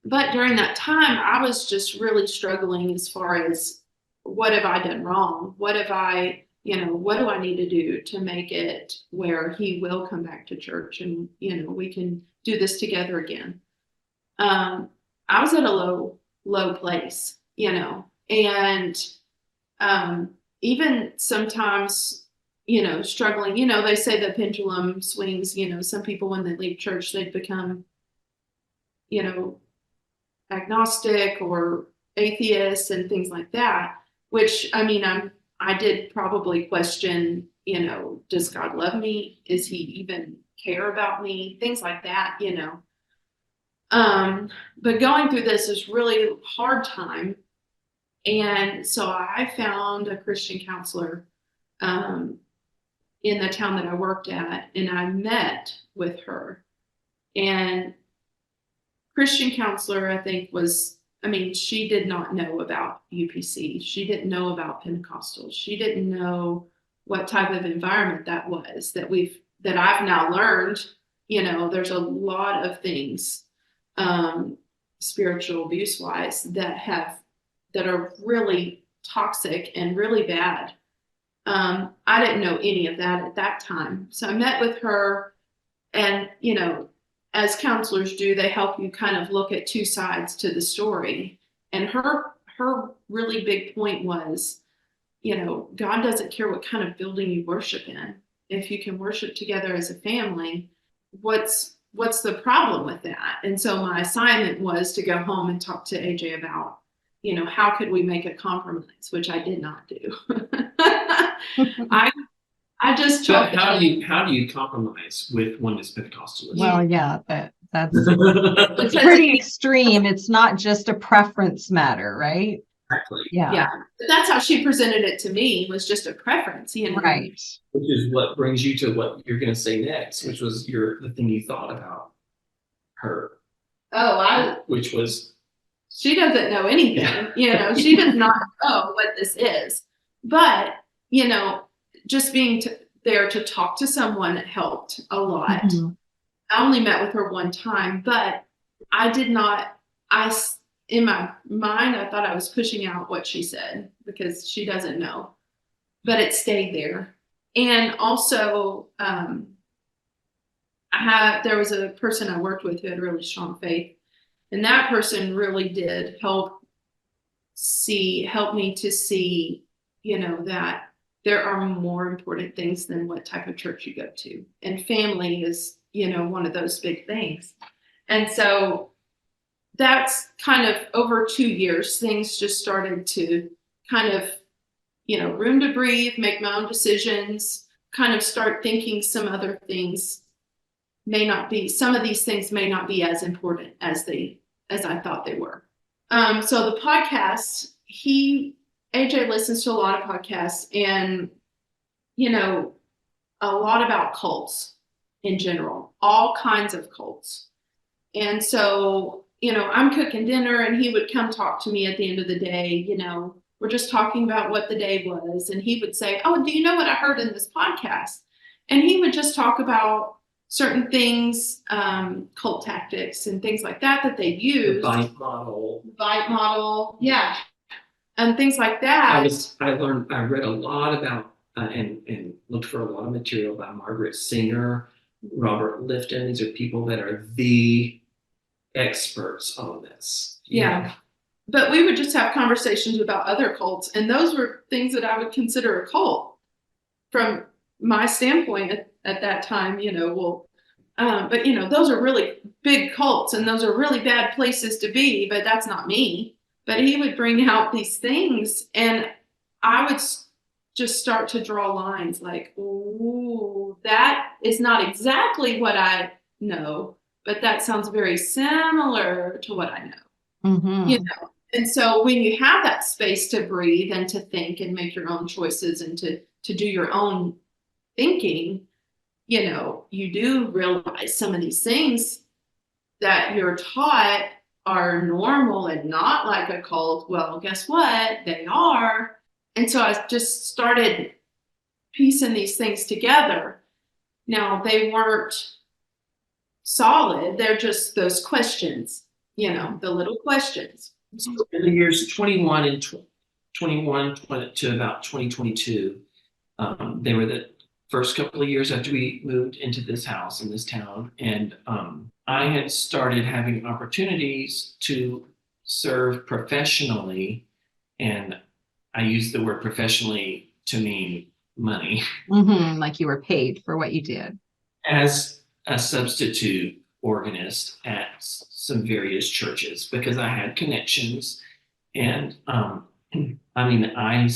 But during that time, I was just really struggling as far as what have I done wrong? What have I, what do I need to do to make it where he will come back to church and, we can do this together again. I was at a low place, and even sometimes, struggling, they say the pendulum swings, some people when they leave church, they become, agnostic or atheist and things like that, which I mean, I did probably question, does God love me? Is he even care about me? Things like that, but going through this is really hard time. And so I found a Christian counselor in the town that I worked at, and I met with her. And Christian counselor, I think, she did not know about UPC. She didn't know about Pentecostal. She didn't know what type of environment that was that I've now learned. There's a lot of things, spiritual abuse wise, that are really toxic and really bad. I didn't know any of that at that time. So I met with her, and, as counselors do, they help you kind of look at 2 sides to the story. And her really big point was, God doesn't care what kind of building you worship in. If you can worship together as a family, what's the problem with that? And so my assignment was to go home and talk to AJ about, how could we make a compromise, which I did not do. I just But how do you compromise with oneness Pentecostalism? Well, yeah, that's it's pretty extreme. It's not just a preference matter, right? Exactly. Yeah. But that's how she presented it to me, was just a preference, Right. Which is what brings you to what you're going to say next, which was the thing you thought about her. Which was, she doesn't know anything. She does not know what this is. But just being there to talk to someone helped a lot. Mm-hmm. I only met with her one time, but in my mind, I thought I was pushing out what she said because she doesn't know, but it stayed there. And also, there was a person I worked with who had really strong faith, and that person really did help me to see, that there are more important things than what type of church you go to. And family is, one of those big things. And so that's kind of over 2 years, things just started to kind of, room to breathe, make my own decisions, kind of start thinking some other things some of these things may not be as important as I thought they were. So the podcast, AJ listens to a lot of podcasts, and, a lot about cults in general, all kinds of cults. And so, I'm cooking dinner and he would come talk to me at the end of the day, we're just talking about what the day was. And he would say, oh, do you know what I heard in this podcast? And he would just talk about certain things, cult tactics and things like that they use. The bite model. Yeah. and things like that. I read a lot about and looked for a lot of material about Margaret Singer, Robert Lifton. These are people that are the experts on this. Yeah. But we would just have conversations about other cults, and those were things that I would consider a cult from my standpoint at that time, but those are really big cults and those are really bad places to be, but that's not me. But he would bring out these things and I would just start to draw lines like, ooh, that is not exactly what I know, but that sounds very similar to what I know. Mm-hmm. And so when you have that space to breathe and to think and make your own choices and to do your own thinking, you do realize some of these things that you're taught are normal and not like a cult. Well, guess what? They are. And so I just started piecing these things together. Now, they weren't solid. They're just those questions, the little questions. So in the years 21 and 21 to about 2022, they were the first couple of years after we moved into this house in this town. And I had started having opportunities to serve professionally. And I use the word professionally to mean money. Mm-hmm. Like you were paid for what you did. As a substitute organist at some various churches because I had connections. And I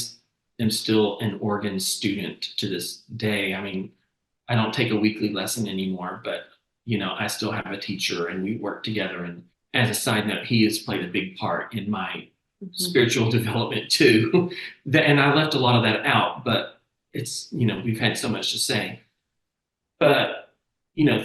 am still an organ student to this day. I don't take a weekly lesson anymore, but I still have a teacher and we work together. And as a side note, he has played a big part in my spiritual development too. And I left a lot of that out, but it's, we've had so much to say. But,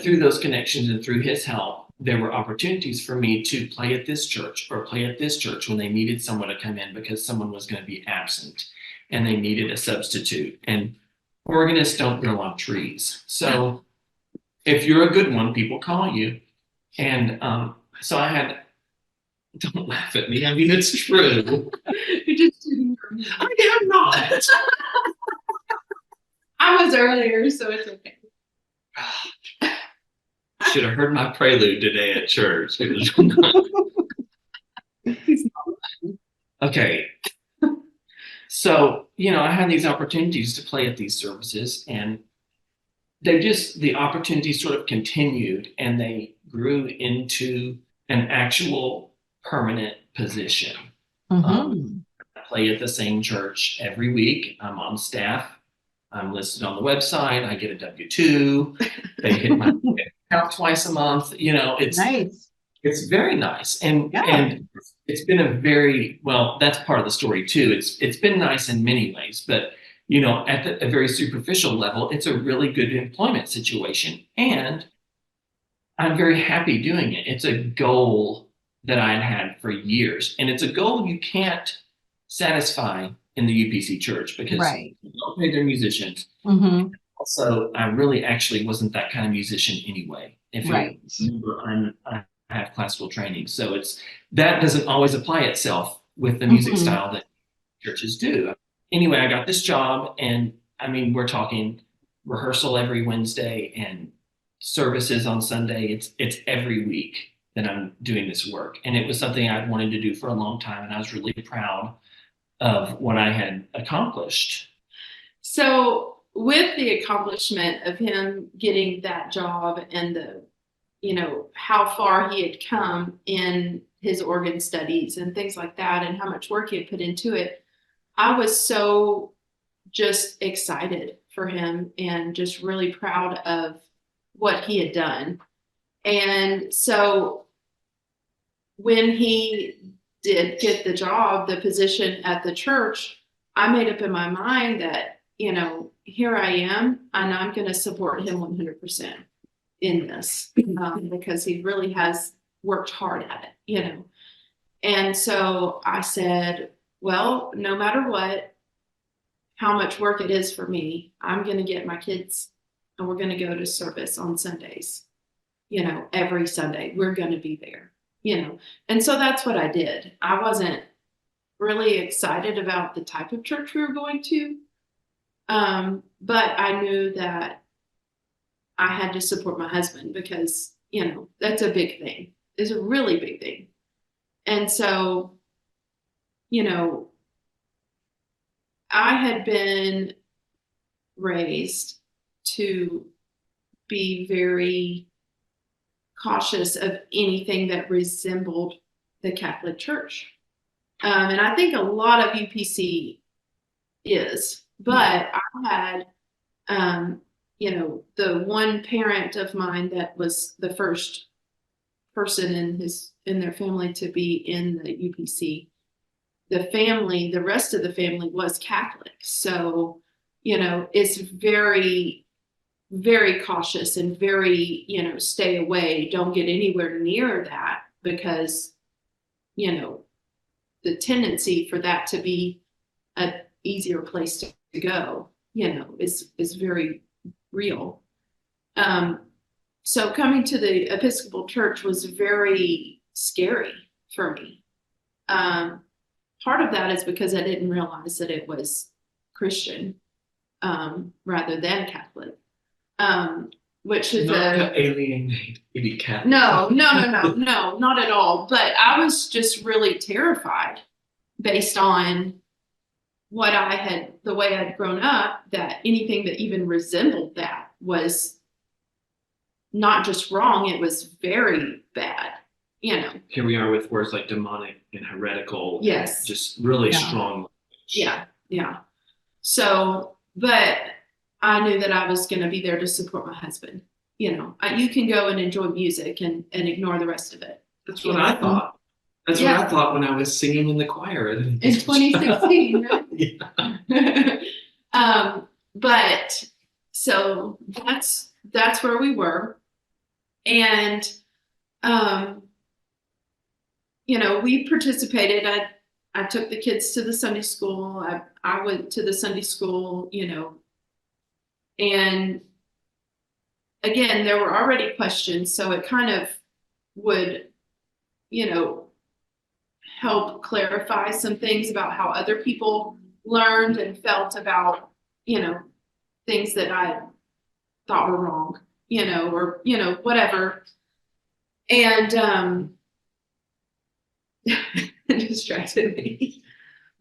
through those connections and through his help, there were opportunities for me to play at this church or play at this church when they needed someone to come in because someone was going to be absent and they needed a substitute. And organists don't grow on trees. So if you're a good one, people call you. And so don't laugh at me. It's true. You're just kidding. I am not. I was earlier, so it's okay. Should have heard my prelude today at church. Okay. So, I had these opportunities to play at these services and the opportunities sort of continued and they grew into an actual permanent position. Mm-hmm. I play at the same church every week. I'm on staff. I'm listed on the website. I get a W-2. They hit my account twice a month. It's nice. It's very nice. And it's been that's part of the story too. It's been nice in many ways, but at a very superficial level, it's a really good employment situation. And I'm very happy doing it. It's a goal that I had for years. And it's a goal you can't satisfy in the UPC church because you don't pay their musicians. Mm-hmm. Also, I really actually wasn't that kind of musician anyway. If you remember, I have classical training. So that doesn't always apply itself with the music style that churches do. Anyway, I got this job and we're talking rehearsal every Wednesday and services on Sunday. It's every week that I'm doing this work. And it was something I'd wanted to do for a long time. And I was really proud of what I had accomplished. So with the accomplishment of him getting that job and how far he had come in his organ studies and things like that and how much work he had put into it, I was so just excited for him and just really proud of what he had done. And so when he did get the job, the position at the church, I made up in my mind that, here I am, and I'm going to support him 100% in this because he really has worked hard at it, And so I said, well, no matter what, how much work it is for me, I'm going to get my kids and we're going to go to service on Sundays, every Sunday. We're going to be there, And so that's what I did. I wasn't really excited about the type of church we were going to. But I knew that I had to support my husband because, that's a big thing. It's a really big thing. And so, I had been raised to be very cautious of anything that resembled the Catholic Church. And I think a lot of UPC is, but I had, the one parent of mine that was the first person in their family to be in the UPC. The rest of the family was Catholic. So, it's very, very cautious and very, stay away, don't get anywhere near that because, the tendency for that to be an easier place to go, is very real. So coming to the Episcopal Church was very scary for me. Part of that is because I didn't realize that it was Christian rather than Catholic, which is not alienate any Catholic. No, not at all. But I was just really terrified based on the way I'd grown up, that anything that even resembled that was not just wrong, it was very bad. Here we are with words like demonic and heretical. Yes. Just really strong. Yeah. So, but I knew that I was going to be there to support my husband. You can go and enjoy music and ignore the rest of it. That's what I thought. That's what I thought when I was singing in the choir. In 2016, right? Yeah. But so that's where we were. And, we participated. I took the kids to the Sunday school. I went to the Sunday school, and again, there were already questions. So it kind of would, help clarify some things about how other people learned and felt about, things that I thought were wrong, or, whatever. And, it distracted me.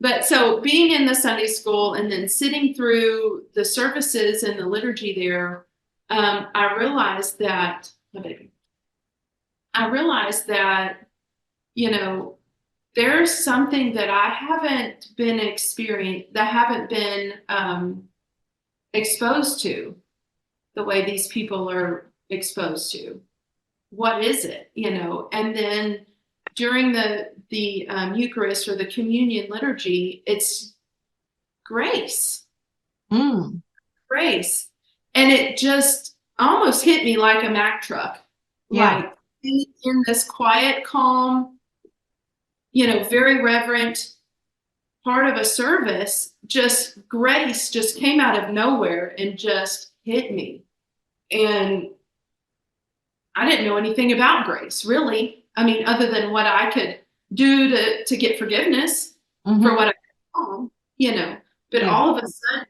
But so being in the Sunday school and then sitting through the services and the liturgy there, I realized that, there's something that I haven't been exposed to the way these people are exposed to. What is it? And then during the Eucharist or the communion liturgy, it's grace. Grace. And it just almost hit me like a Mack truck. Yeah. Like in this quiet, calm, very reverent part of a service, just grace just came out of nowhere and just hit me. And I didn't know anything about grace, really. I mean, other than what I could do to get forgiveness for what I did wrong, but all of a sudden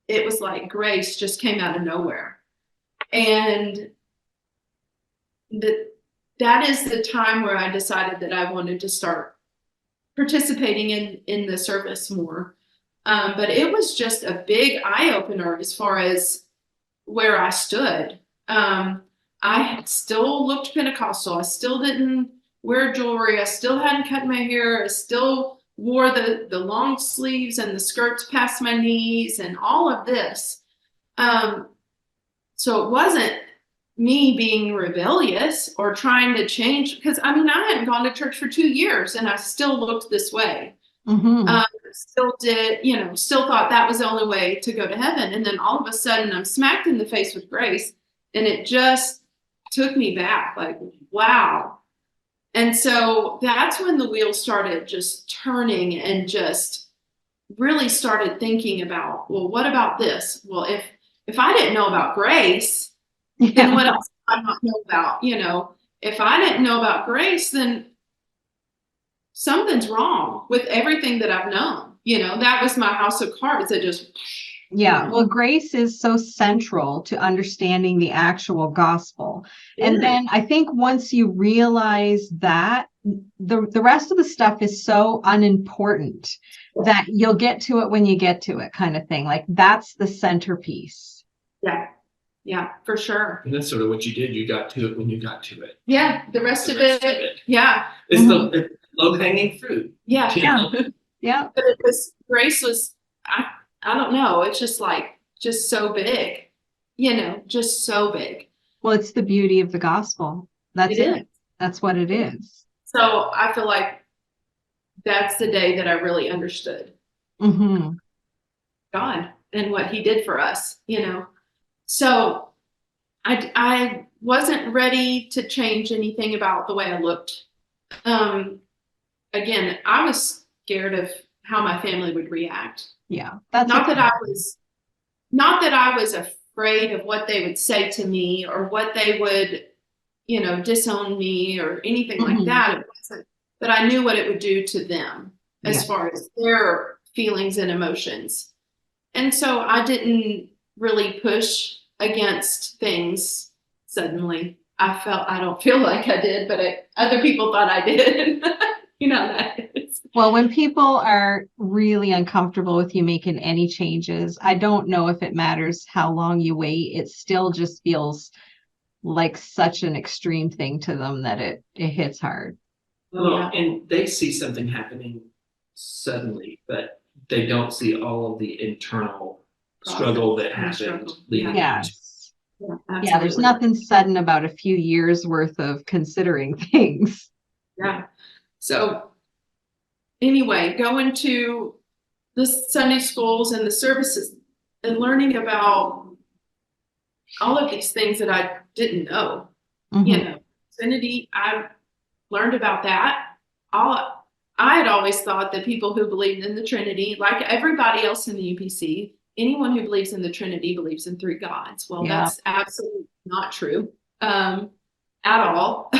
it was like grace just came out of nowhere. And that is the time where I decided that I wanted to start participating in the service more. But it was just a big eye opener as far as where I stood. I still looked Pentecostal. I still didn't wear jewelry. I still hadn't cut my hair. I still wore the long sleeves and the skirts past my knees and all of this. So it wasn't me being rebellious or trying to change, because I hadn't gone to church for 2 years and I still looked this way. Still thought that was the only way to go to heaven. And then all of a sudden I'm smacked in the face with grace, and it just took me back, like, wow. And so that's when the wheels started just turning, and just really started thinking about, well, what about this? Well, if I didn't know about grace, then what else did I not know about? If I didn't know about grace, then something's wrong with everything that I've known. That was my house of cards that just, Yeah, well, grace is so central to understanding the actual gospel. And then I think once you realize that, the rest of the stuff is so unimportant that you'll get to it when you get to it, kind of thing. Like that's the centerpiece. Yeah, for sure. And that's sort of what you did. You got to it when you got to it. Yeah, the rest of it. Yeah. It's the low-hanging fruit. Yeah. Yeah. But grace was, I don't know. It's just so big, just so big. Well, it's the beauty of the gospel. That's it. That's what it is. So I feel like that's the day that I really understood God and what he did for us, So I wasn't ready to change anything about the way I looked. Again, I was scared of how my family would react. Yeah, that's not that I was afraid of what they would say to me or what they would, disown me or anything like that. It wasn't, but I knew what it would do to them as far as their feelings and emotions. And so I didn't really push against things suddenly. I don't feel like I did, but other people thought I did. That is. Well, when people are really uncomfortable with you making any changes, I don't know if it matters how long you wait. It still just feels like such an extreme thing to them that it hits hard. Well, and they see something happening suddenly, but they don't see all of the internal struggle that happened leading up to. Yeah, there's nothing sudden about a few years worth of considering things. Yeah. So anyway, going to the Sunday schools and the services and learning about all of these things that I didn't know, Trinity, I learned about that. I had always thought that people who believed in the Trinity, like everybody else in the UPC, anyone who believes in the Trinity believes in three gods. Well, that's absolutely not true at all.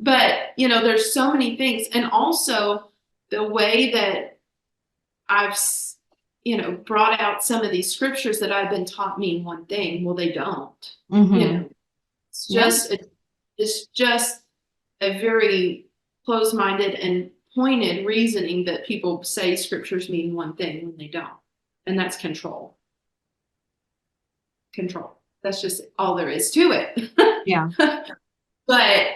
But, there's so many things. And also the way that I've, brought out some of these scriptures that I've been taught mean one thing. Well, they don't. It's just a very closed-minded and pointed reasoning that people say scriptures mean one thing when they don't. And that's control. That's just all there is to it. Yeah. But,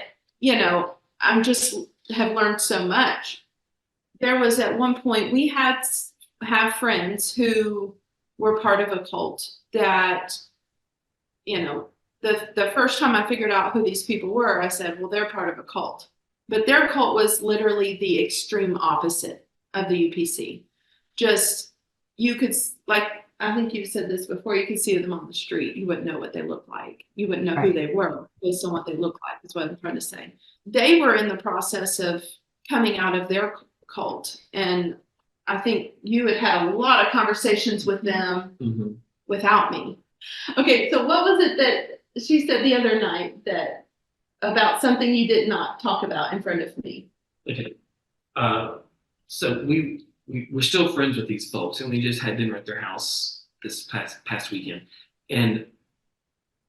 I'm just have learned so much. There was at one point, we have friends who were part of a cult that, the first time I figured out who these people were, I said, well, they're part of a cult. But their cult was literally the extreme opposite of the UPC. Just, you could, like, I think you said this before, you could see them on the street. You wouldn't know what they looked like. You wouldn't know who they were based on what they looked like, is what I'm trying to say. They were in the process of coming out of their cult. And I think you had a lot of conversations with them without me. Okay, so what was it that she said the other night that about something you did not talk about in front of me? Okay. So we're still friends with these folks, and we just had dinner at their house this past weekend. And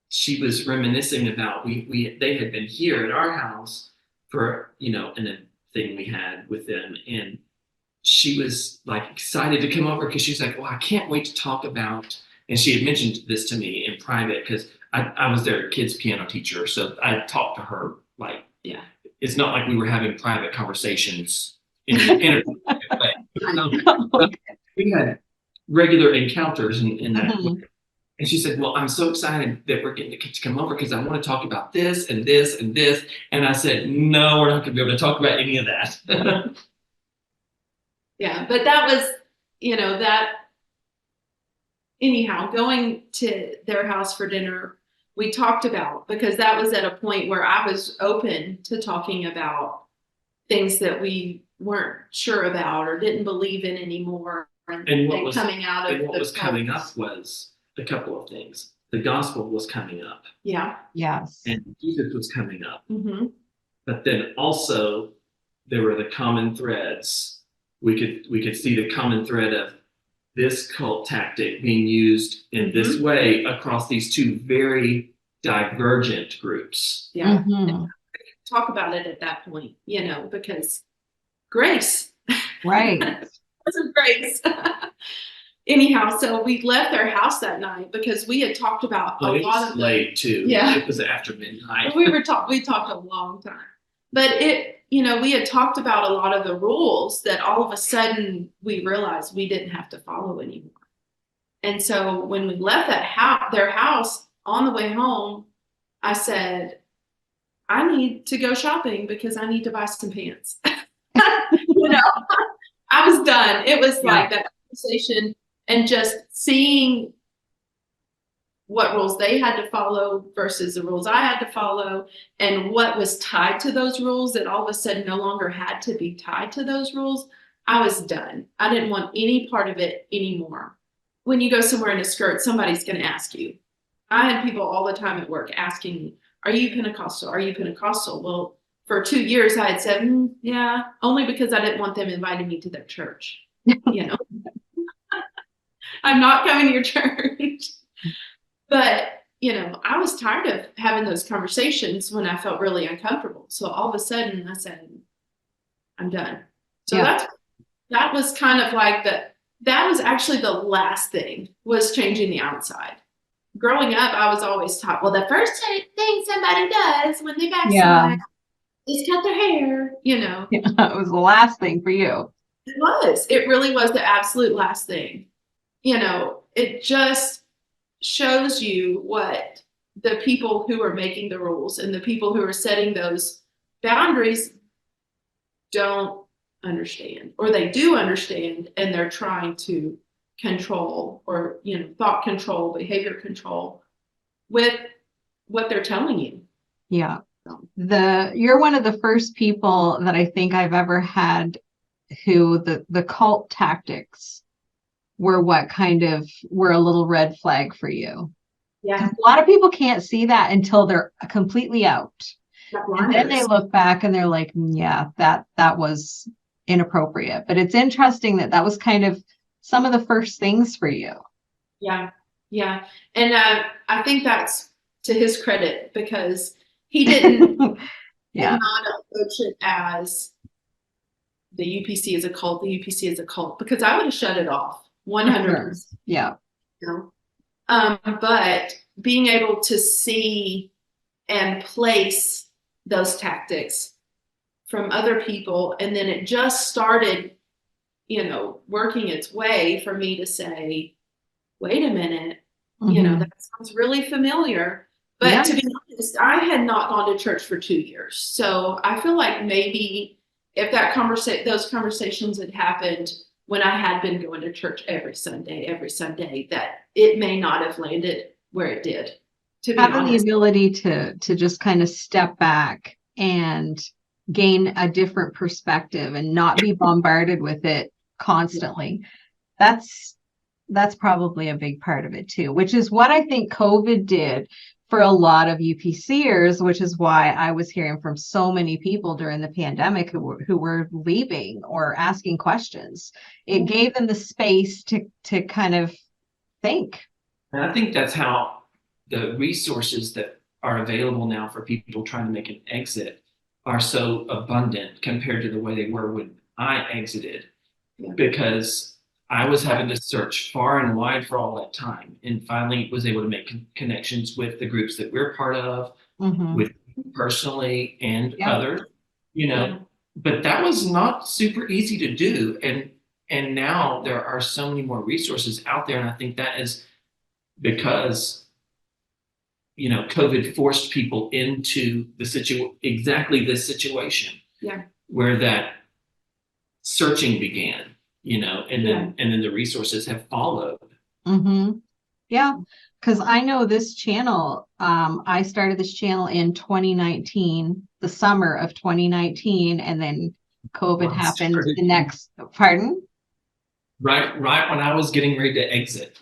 she was reminiscing about they had been here at our house for, in a thing we had with them. And she was like excited to come over because she's like, well, I can't wait to talk about, and she had mentioned this to me in private because I was their kid's piano teacher. So I talked to her like, it's not like we were having private conversations in a way. We had regular encounters in that way. And she said, well, I'm so excited that we're getting the kids to come over because I want to talk about this and this and this. And I said, no, we're not going to be able to talk about any of that. Yeah, but that was, that anyhow, going to their house for dinner, we talked about, because that was at a point where I was open to talking about things that we weren't sure about or didn't believe in anymore. And what was coming up was a couple of things. The gospel was coming up. Yeah. Yes. And Jesus was coming up. But then also there were the common threads. We could see the common thread of this cult tactic being used in this way across these two very divergent groups. Yeah. Mhm. Talk about it at that point, because grace. Right. Wasn't grace. Anyhow, so we left their house that night because we had talked about But a it lot was of late too. Yeah. It was after midnight. we talked a long time. But we had talked about a lot of the rules that all of a sudden we realized we didn't have to follow anymore. And so when we left their house on the way home, I said, I need to go shopping because I need to buy some pants. I was done. It was like that conversation and just seeing what rules they had to follow versus the rules I had to follow, and what was tied to those rules that all of a sudden no longer had to be tied to those rules. I was done. I didn't want any part of it anymore. When you go somewhere in a skirt, somebody's going to ask you. I had people all the time at work asking me, are you Pentecostal? Are you Pentecostal? Well, for 2 years, I had said, yeah, only because I didn't want them inviting me to their church. I'm not coming to your church. But, I was tired of having those conversations when I felt really uncomfortable. So all of a sudden I said, I'm done. So that was kind of like that was actually the last thing, was changing the outside. Growing up, I was always taught, well, the first thing somebody does when they backslide is cut their hair, Yeah, it was the last thing for you. It was. It really was the absolute last thing. It just shows you what the people who are making the rules and the people who are setting those boundaries don't understand, or they do understand and they're trying to control, or thought control, behavior control with what they're telling you. Yeah. You're one of the first people that I think I've ever had who the cult tactics were what kind of were a little red flag for you. Yeah. A lot of people can't see that until they're completely out. And then they look back and they're like, yeah, that was inappropriate. But it's interesting that was kind of some of the first things for you. Yeah. Yeah. And I think that's to his credit, because he did not approach it as the UPC is a cult, the UPC is a cult, because I would have shut it off 100%. Yeah. But being able to see and place those tactics from other people, and then it just started, working its way for me to say, wait a minute, that sounds really familiar. But to be honest, I had not gone to church for 2 years. So I feel like maybe if those conversations had happened when I had been going to church every Sunday, that it may not have landed where it did. To be having honest, the ability to just kind of step back and gain a different perspective and not be bombarded with it constantly. That's probably a big part of it too, which is what I think COVID did for a lot of UPCers, which is why I was hearing from so many people during the pandemic who were leaving or asking questions. It gave them the space to kind of think. And I think that's how the resources that are available now for people trying to make an exit are so abundant compared to the way they were when I exited, because I was having to search far and wide for all that time, and finally was able to make connections with the groups that we're part of, with personally and others, but that was not super easy to do. And now there are so many more resources out there. And I think that is because, COVID forced people into exactly this situation, where that searching began, and then the resources have followed. Yeah, because I know this channel, I started this channel in 2019, the summer of 2019, and then COVID happened the next, pardon? Right when I was getting ready to exit.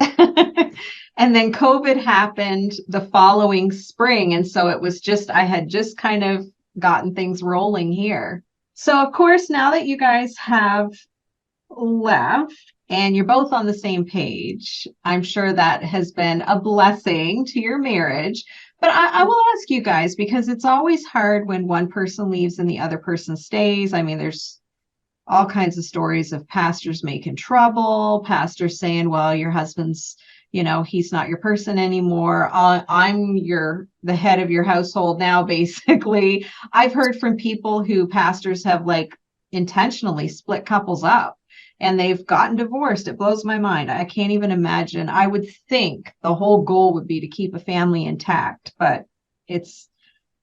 And then COVID happened the following spring. And so it was I had just kind of gotten things rolling here. So, of course, now that you guys have left and you're both on the same page, I'm sure that has been a blessing to your marriage. But I will ask you guys, because it's always hard when one person leaves and the other person stays. I mean, there's all kinds of stories of pastors making trouble, pastors saying, well, your husband's, he's not your person anymore. I'm the head of your household now, basically. I've heard from people who pastors have like intentionally split couples up and they've gotten divorced. It blows my mind. I can't even imagine. I would think the whole goal would be to keep a family intact, but it's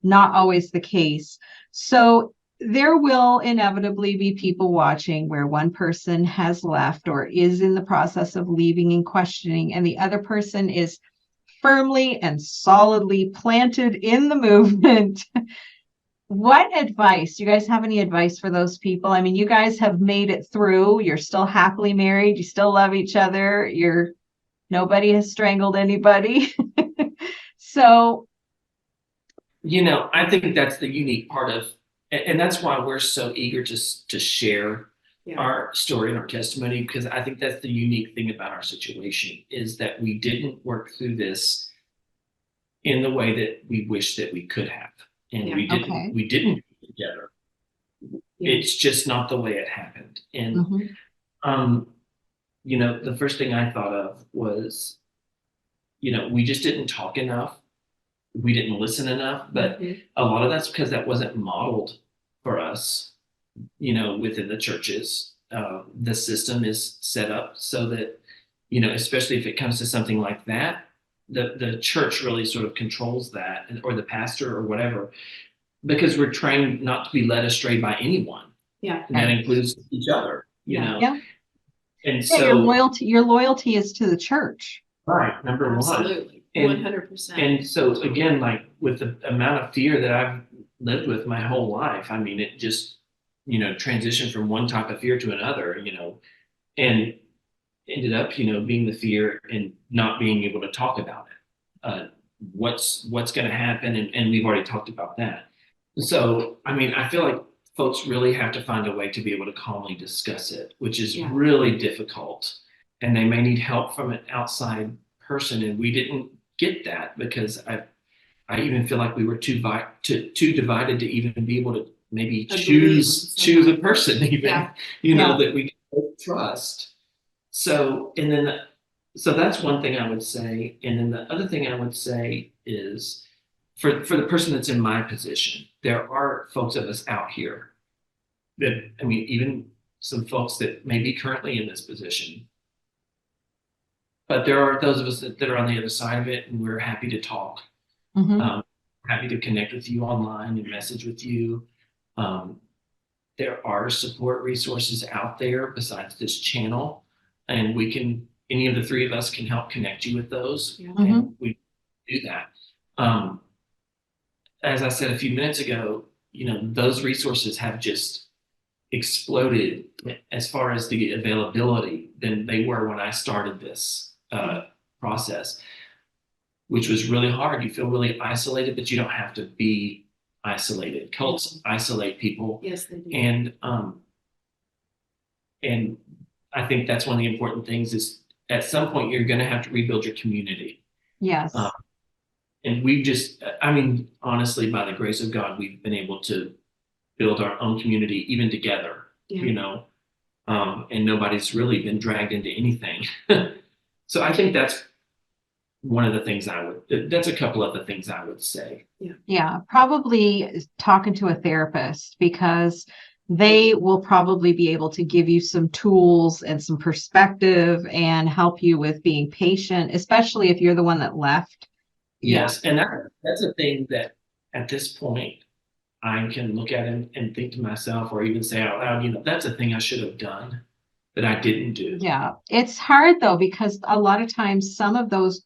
not always the case. So there will inevitably be people watching where one person has left or is in the process of leaving and questioning, and the other person is firmly and solidly planted in the movement. What advice? Do you guys have any advice for those people? I mean, you guys have made it through. You're still happily married. You still love each other. Nobody has strangled anybody. So, I think that's the unique part of, and that's why we're so eager to share our story and our testimony, because I think that's the unique thing about our situation is that we didn't work through this in the way that we wish that we could have. And we didn't do it together. Yeah. It's just not the way it happened. And the first thing I thought of was, we just didn't talk enough. We didn't listen enough, but a lot of that's because that wasn't modeled for us, within the churches. The system is set up so that, especially if it comes to something like that, the church really sort of controls that, or the pastor or whatever, because we're trained not to be led astray by anyone. Yeah. And that includes each other, Yeah. And so your loyalty is to the church. Right. Number Absolutely. one. 100%. And so again, like with the amount of fear that I've lived with my whole life, I mean, it just, transitioned from one type of fear to another, and ended up, being the fear and not being able to talk about it. What's going to happen. And we've already talked about that. So, I mean, I feel like folks really have to find a way to be able to calmly discuss it, which is really difficult. And they may need help from an outside person. And we didn't get that because I even feel like we were too divided to even be able to maybe choose a person even, that we could trust. So, so that's one thing I would say. And then the other thing I would say is for the person that's in my position, there are folks of us out here that, I mean, even some folks that may be currently in this position, but there are those of us that are on the other side of it, and we're happy to talk. Happy to connect with you online and message with you. There are support resources out there besides this channel, and any of the three of us can help connect you with those. And we do that. As I said a few minutes ago, those resources have just exploded as far as the availability than they were when I started this process, which was really hard. You feel really isolated, but you don't have to be isolated. Cults isolate people. Yes, they do. And I think that's one of the important things is at some point you're going to have to rebuild your community. Yes. And we've just, I mean, honestly, by the grace of God, we've been able to build our own community even together, and nobody's really been dragged into anything. So I think that's one of the things that's a couple of the things I would say. Yeah, probably talking to a therapist, because they will probably be able to give you some tools and some perspective and help you with being patient, especially if you're the one that left. Yes. And that's a thing that at this point I can look at it and think to myself, or even say out loud, that's a thing I should have done that I didn't do. Yeah. It's hard though, because a lot of times some of those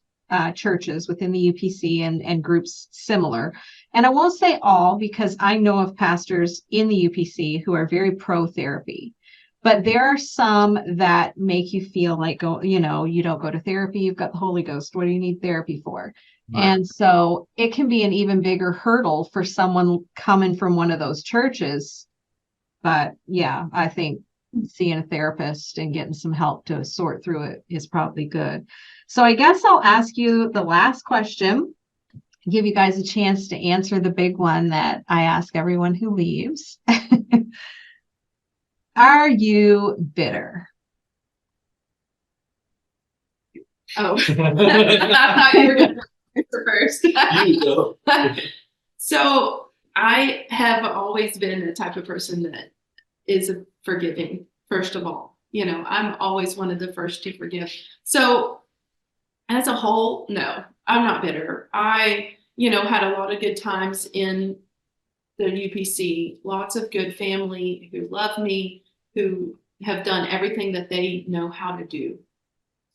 churches within the UPC and groups similar, and I won't say all, because I know of pastors in the UPC who are very pro therapy, but there are some that make you feel like, you don't go to therapy, you've got the Holy Ghost, what do you need therapy for? Right. And so it can be an even bigger hurdle for someone coming from one of those churches But yeah, I think seeing a therapist and getting some help to sort through it is probably good. So I guess I'll ask you the last question, give you guys a chance to answer the big one that I ask everyone who leaves. Are you bitter? Oh, I thought you were going to answer first. You know. So I have always been the type of person that is forgiving, first of all. You know, I'm always one of the first to forgive. So as a whole, no, I'm not bitter. I, had a lot of good times in the UPC, lots of good family who love me, who have done everything that they know how to do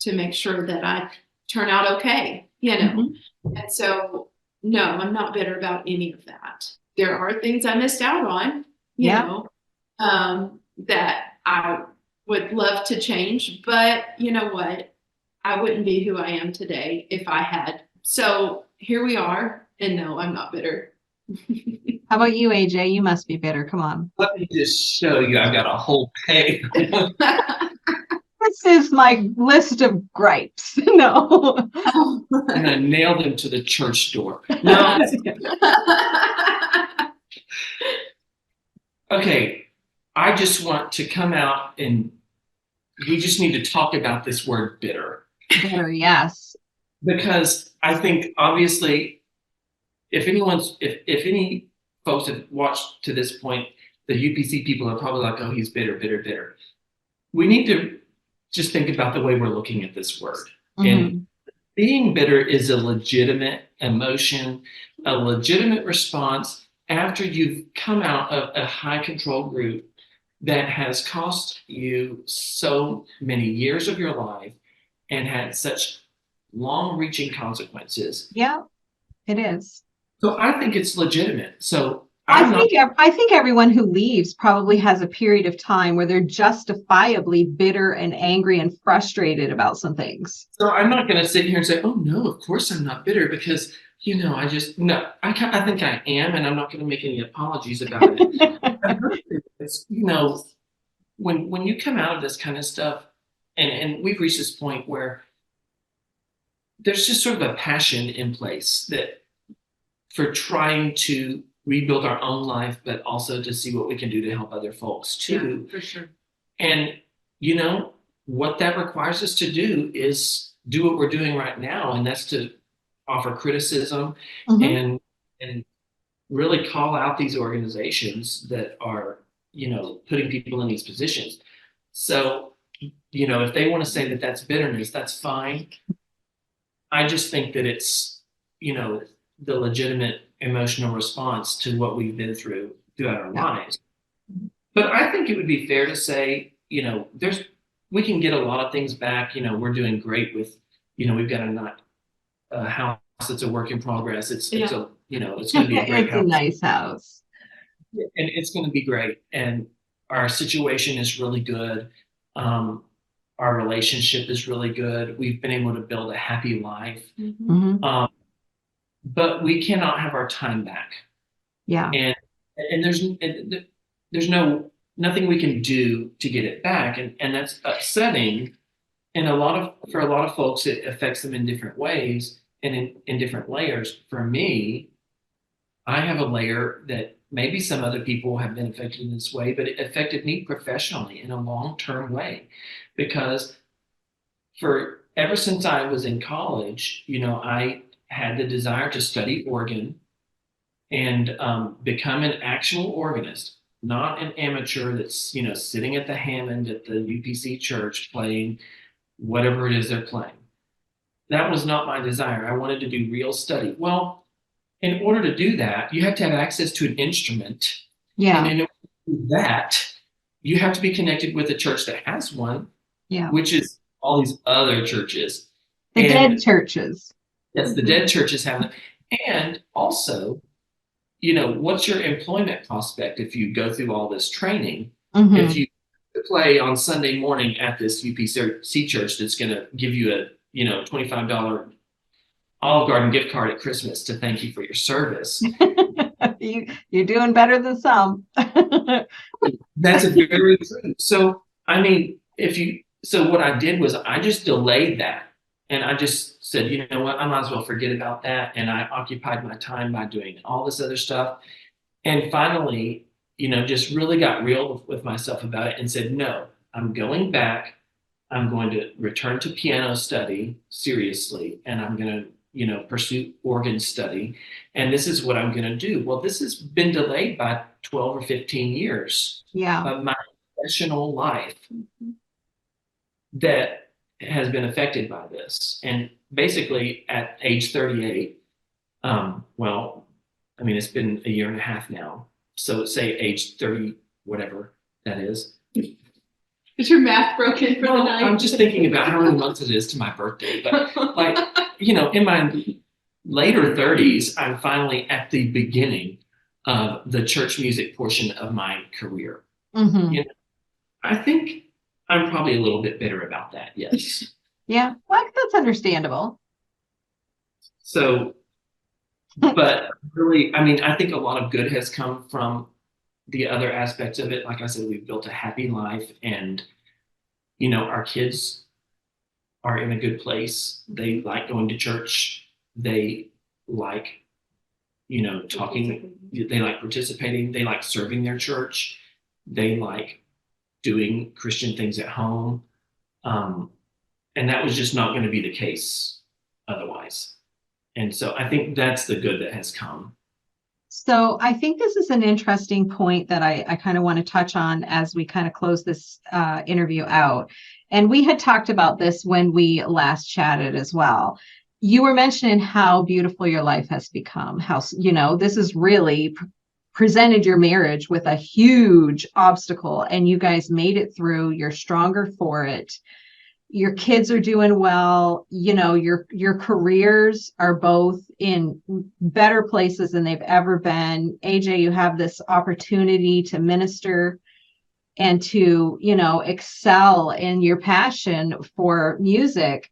to make sure that I turn out okay, Mm-hmm. And so, no, I'm not bitter about any of that. There are things I missed out on, that I would love to change, but you know what? I wouldn't be who I am today if I had. So here we are. And no, I'm not bitter. How about you, AJ? You must be bitter. Come on. Let me just show you. I've got a whole page. This is my list of gripes. No. And I nailed him to the church door. No. Okay. I just want to come out and we just need to talk about this word bitter. Bitter, yes. Because I think obviously if any folks have watched to this point, the UPC people are probably like, oh, he's bitter, bitter, bitter. We need to just think about the way we're looking at this word. Mm-hmm. And being bitter is a legitimate emotion, a legitimate response after you've come out of a high control group that has cost you so many years of your life and had such long-reaching consequences. Yeah, it is. So I think it's legitimate. So I think everyone who leaves probably has a period of time where they're justifiably bitter and angry and frustrated about some things. So I'm not going to sit here and say, oh, no, of course I'm not bitter because, I think I am, and I'm not going to make any apologies about it. It's, when you come out of this kind of stuff, and we've reached this point where there's just sort of a passion in place that for trying to rebuild our own life, but also to see what we can do to help other folks too. Yeah, for sure. And what that requires us to do is do what we're doing right now, and that's to offer criticism and really call out these organizations that are putting people in these positions. So if they want to say that that's bitterness, that's fine. I just think that it's the legitimate emotional response to what we've been through throughout our lives. But I think it would be fair to say, we can get a lot of things back. We're doing great with, we've got a house that's a work in progress. It's going to be a great It's house. a nice house. And it's going to be great. And our situation is really good. Our relationship is really good. We've been able to build a happy life. Mm-hmm. But we cannot have our time back. Yeah. And there's nothing we can do to get it back. And that's upsetting. And for a lot of folks, it affects them in different ways and in different layers. For me, I have a layer that maybe some other people have been affected in this way, but it affected me professionally in a long-term way. Because ever since I was in college, I had the desire to study organ and become an actual organist, not an amateur that's sitting at the Hammond at the UPC church playing whatever it is they're playing. That was not my desire. I wanted to do real study. Well, in order to do that, you have to have access to an instrument. Yeah. And in order to do that, you have to be connected with a church that has one. Yeah. Which is all these other churches. Dead churches. Yes, the dead churches have it. And also, what's your employment prospect if you go through all this training? Mm-hmm. If you play on Sunday morning at this UPC church that's going to give you a $25 Olive Garden gift card at Christmas to thank you for your service. You're doing better than some. That's a very true. So, I mean, so what I did was I just delayed that. And I just said, you know what, I might as well forget about that. And I occupied my time by doing all this other stuff. And finally, just really got real with myself about it and said, no, I'm going back. I'm going to return to piano study seriously. And I'm going to, pursue organ study. And this is what I'm going to do. Well, this has been delayed by 12 or 15 years Yeah. of my professional life that has been affected by this. And basically at age 38, well, I mean, it's been a year and a half now. So say age 30, whatever that is. Is your math broken for the night? I'm just thinking about how many months it is to my birthday. But in my later 30s, I'm finally at the beginning of the church music portion of my career. Mm-hmm. I think I'm probably a little bit bitter about that. Yes. Yeah, well, that's understandable. So, but really, I mean, I think a lot of good has come from the other aspects of it. Like I said, we've built a happy life, and our kids are in a good place. They like going to church. They like, talking. They like participating. They like serving their church. They like doing Christian things at home. And that was just not going to be the case otherwise. And so I think that's the good that has come. So I think this is an interesting point that I kind of want to touch on as we kind of close this interview out. And we had talked about this when we last chatted as well. You were mentioning how beautiful your life has become, how, this has really presented your marriage with a huge obstacle, and you guys made it through. You're stronger for it. Your kids are doing well. Your careers are both in better places than they've ever been. AJ, you have this opportunity to minister and to, excel in your passion for music.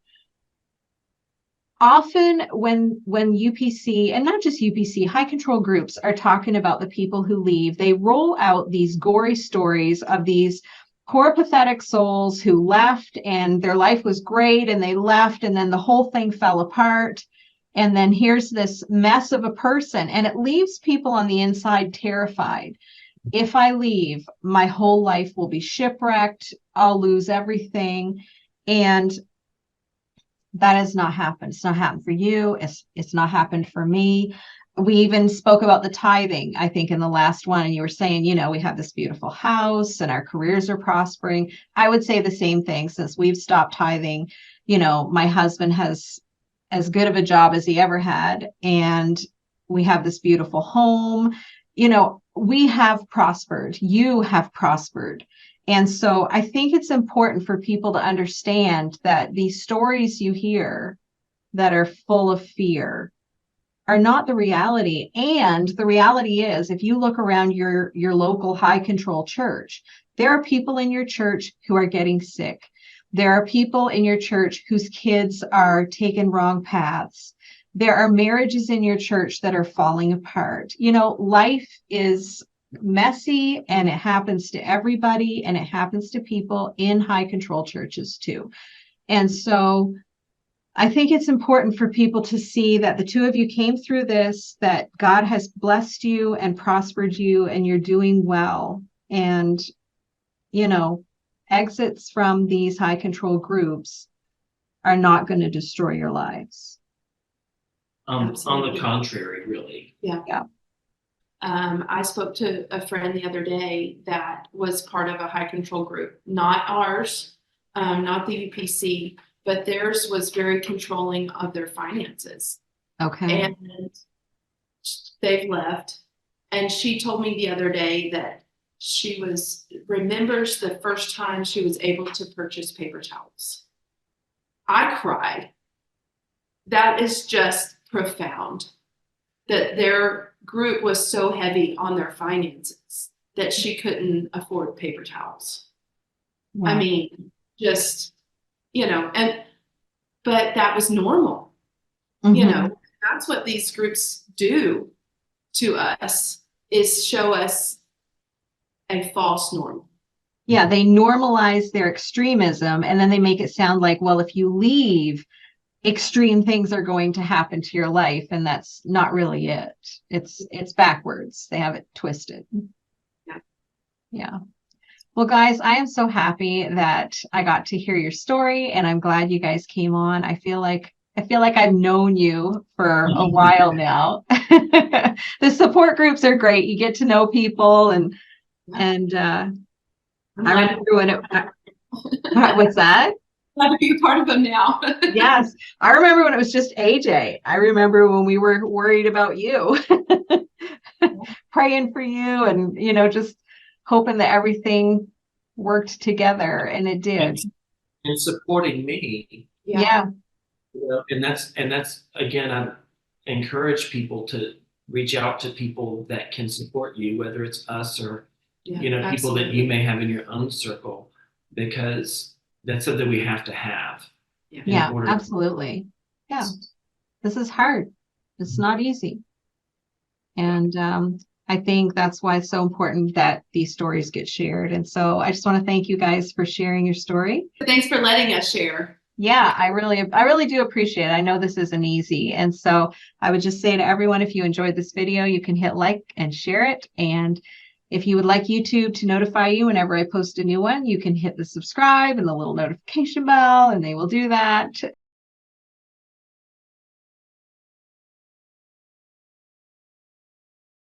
Often when UPC, and not just UPC, high control groups are talking about the people who leave, they roll out these gory stories of these poor, pathetic souls who left and their life was great and they left and then the whole thing fell apart. And then here's this mess of a person, and it leaves people on the inside terrified. If I leave, my whole life will be shipwrecked. I'll lose everything. And that has not happened. It's not happened for you. It's not happened for me. We even spoke about the tithing, I think, in the last one. And you were saying, we have this beautiful house and our careers are prospering. I would say the same thing. Since we've stopped tithing, my husband has as good of a job as he ever had. And we have this beautiful home. We have prospered. You have prospered. And so I think it's important for people to understand that these stories you hear that are full of fear are not the reality. And the reality is, if you look around your local high control church, there are people in your church who are getting sick. There are people in your church whose kids are taking wrong paths. There are marriages in your church that are falling apart. Life is messy, and it happens to everybody, and it happens to people in high control churches too. And so I think it's important for people to see that the two of you came through this, that God has blessed you and prospered you, and you're doing well. And, exits from these high control groups are not going to destroy your lives. On the contrary, really. Yeah. I spoke to a friend the other day that was part of a high control group, not ours, not the UPC, but theirs was very controlling of their finances. Okay. And they've left. And she told me the other day that she remembers the first time she was able to purchase paper towels. I cried. That is just profound, that their group was so heavy on their finances that she couldn't afford paper towels. Wow. I mean, just, but that was normal. Mm-hmm. That's what these groups do to us is show us a false normal. Yeah, they normalize their extremism and then they make it sound like, well, if you leave, extreme things are going to happen to your life, and that's not really it. It's backwards. They have it twisted. Yeah. Well, guys, I am so happy that I got to hear your story, and I'm glad you guys came on. I feel like I've known you for a while now. The support groups are great. You get to know people, and I remember when it. What's that? Glad to be a part of them now. Yes, I remember when it was just AJ. I remember when we were worried about you, praying for you, and just hoping that everything worked together, and it did. And supporting me. Yeah. And that's again, I encourage people to reach out to people that can support you, whether it's us or people that you may have in your own circle, because that's something we have to have. Yeah, absolutely. Yeah, this is hard. It's not easy, and I think that's why it's so important that these stories get shared. And so I just want to thank you guys for sharing your story. Thanks for letting us share. Yeah, I really do appreciate it. I know this isn't easy. And so I would just say to everyone, if you enjoyed this video, you can hit like and share it. And if you would like YouTube to notify you whenever I post a new one, you can hit the subscribe and the little notification bell, and they will do that.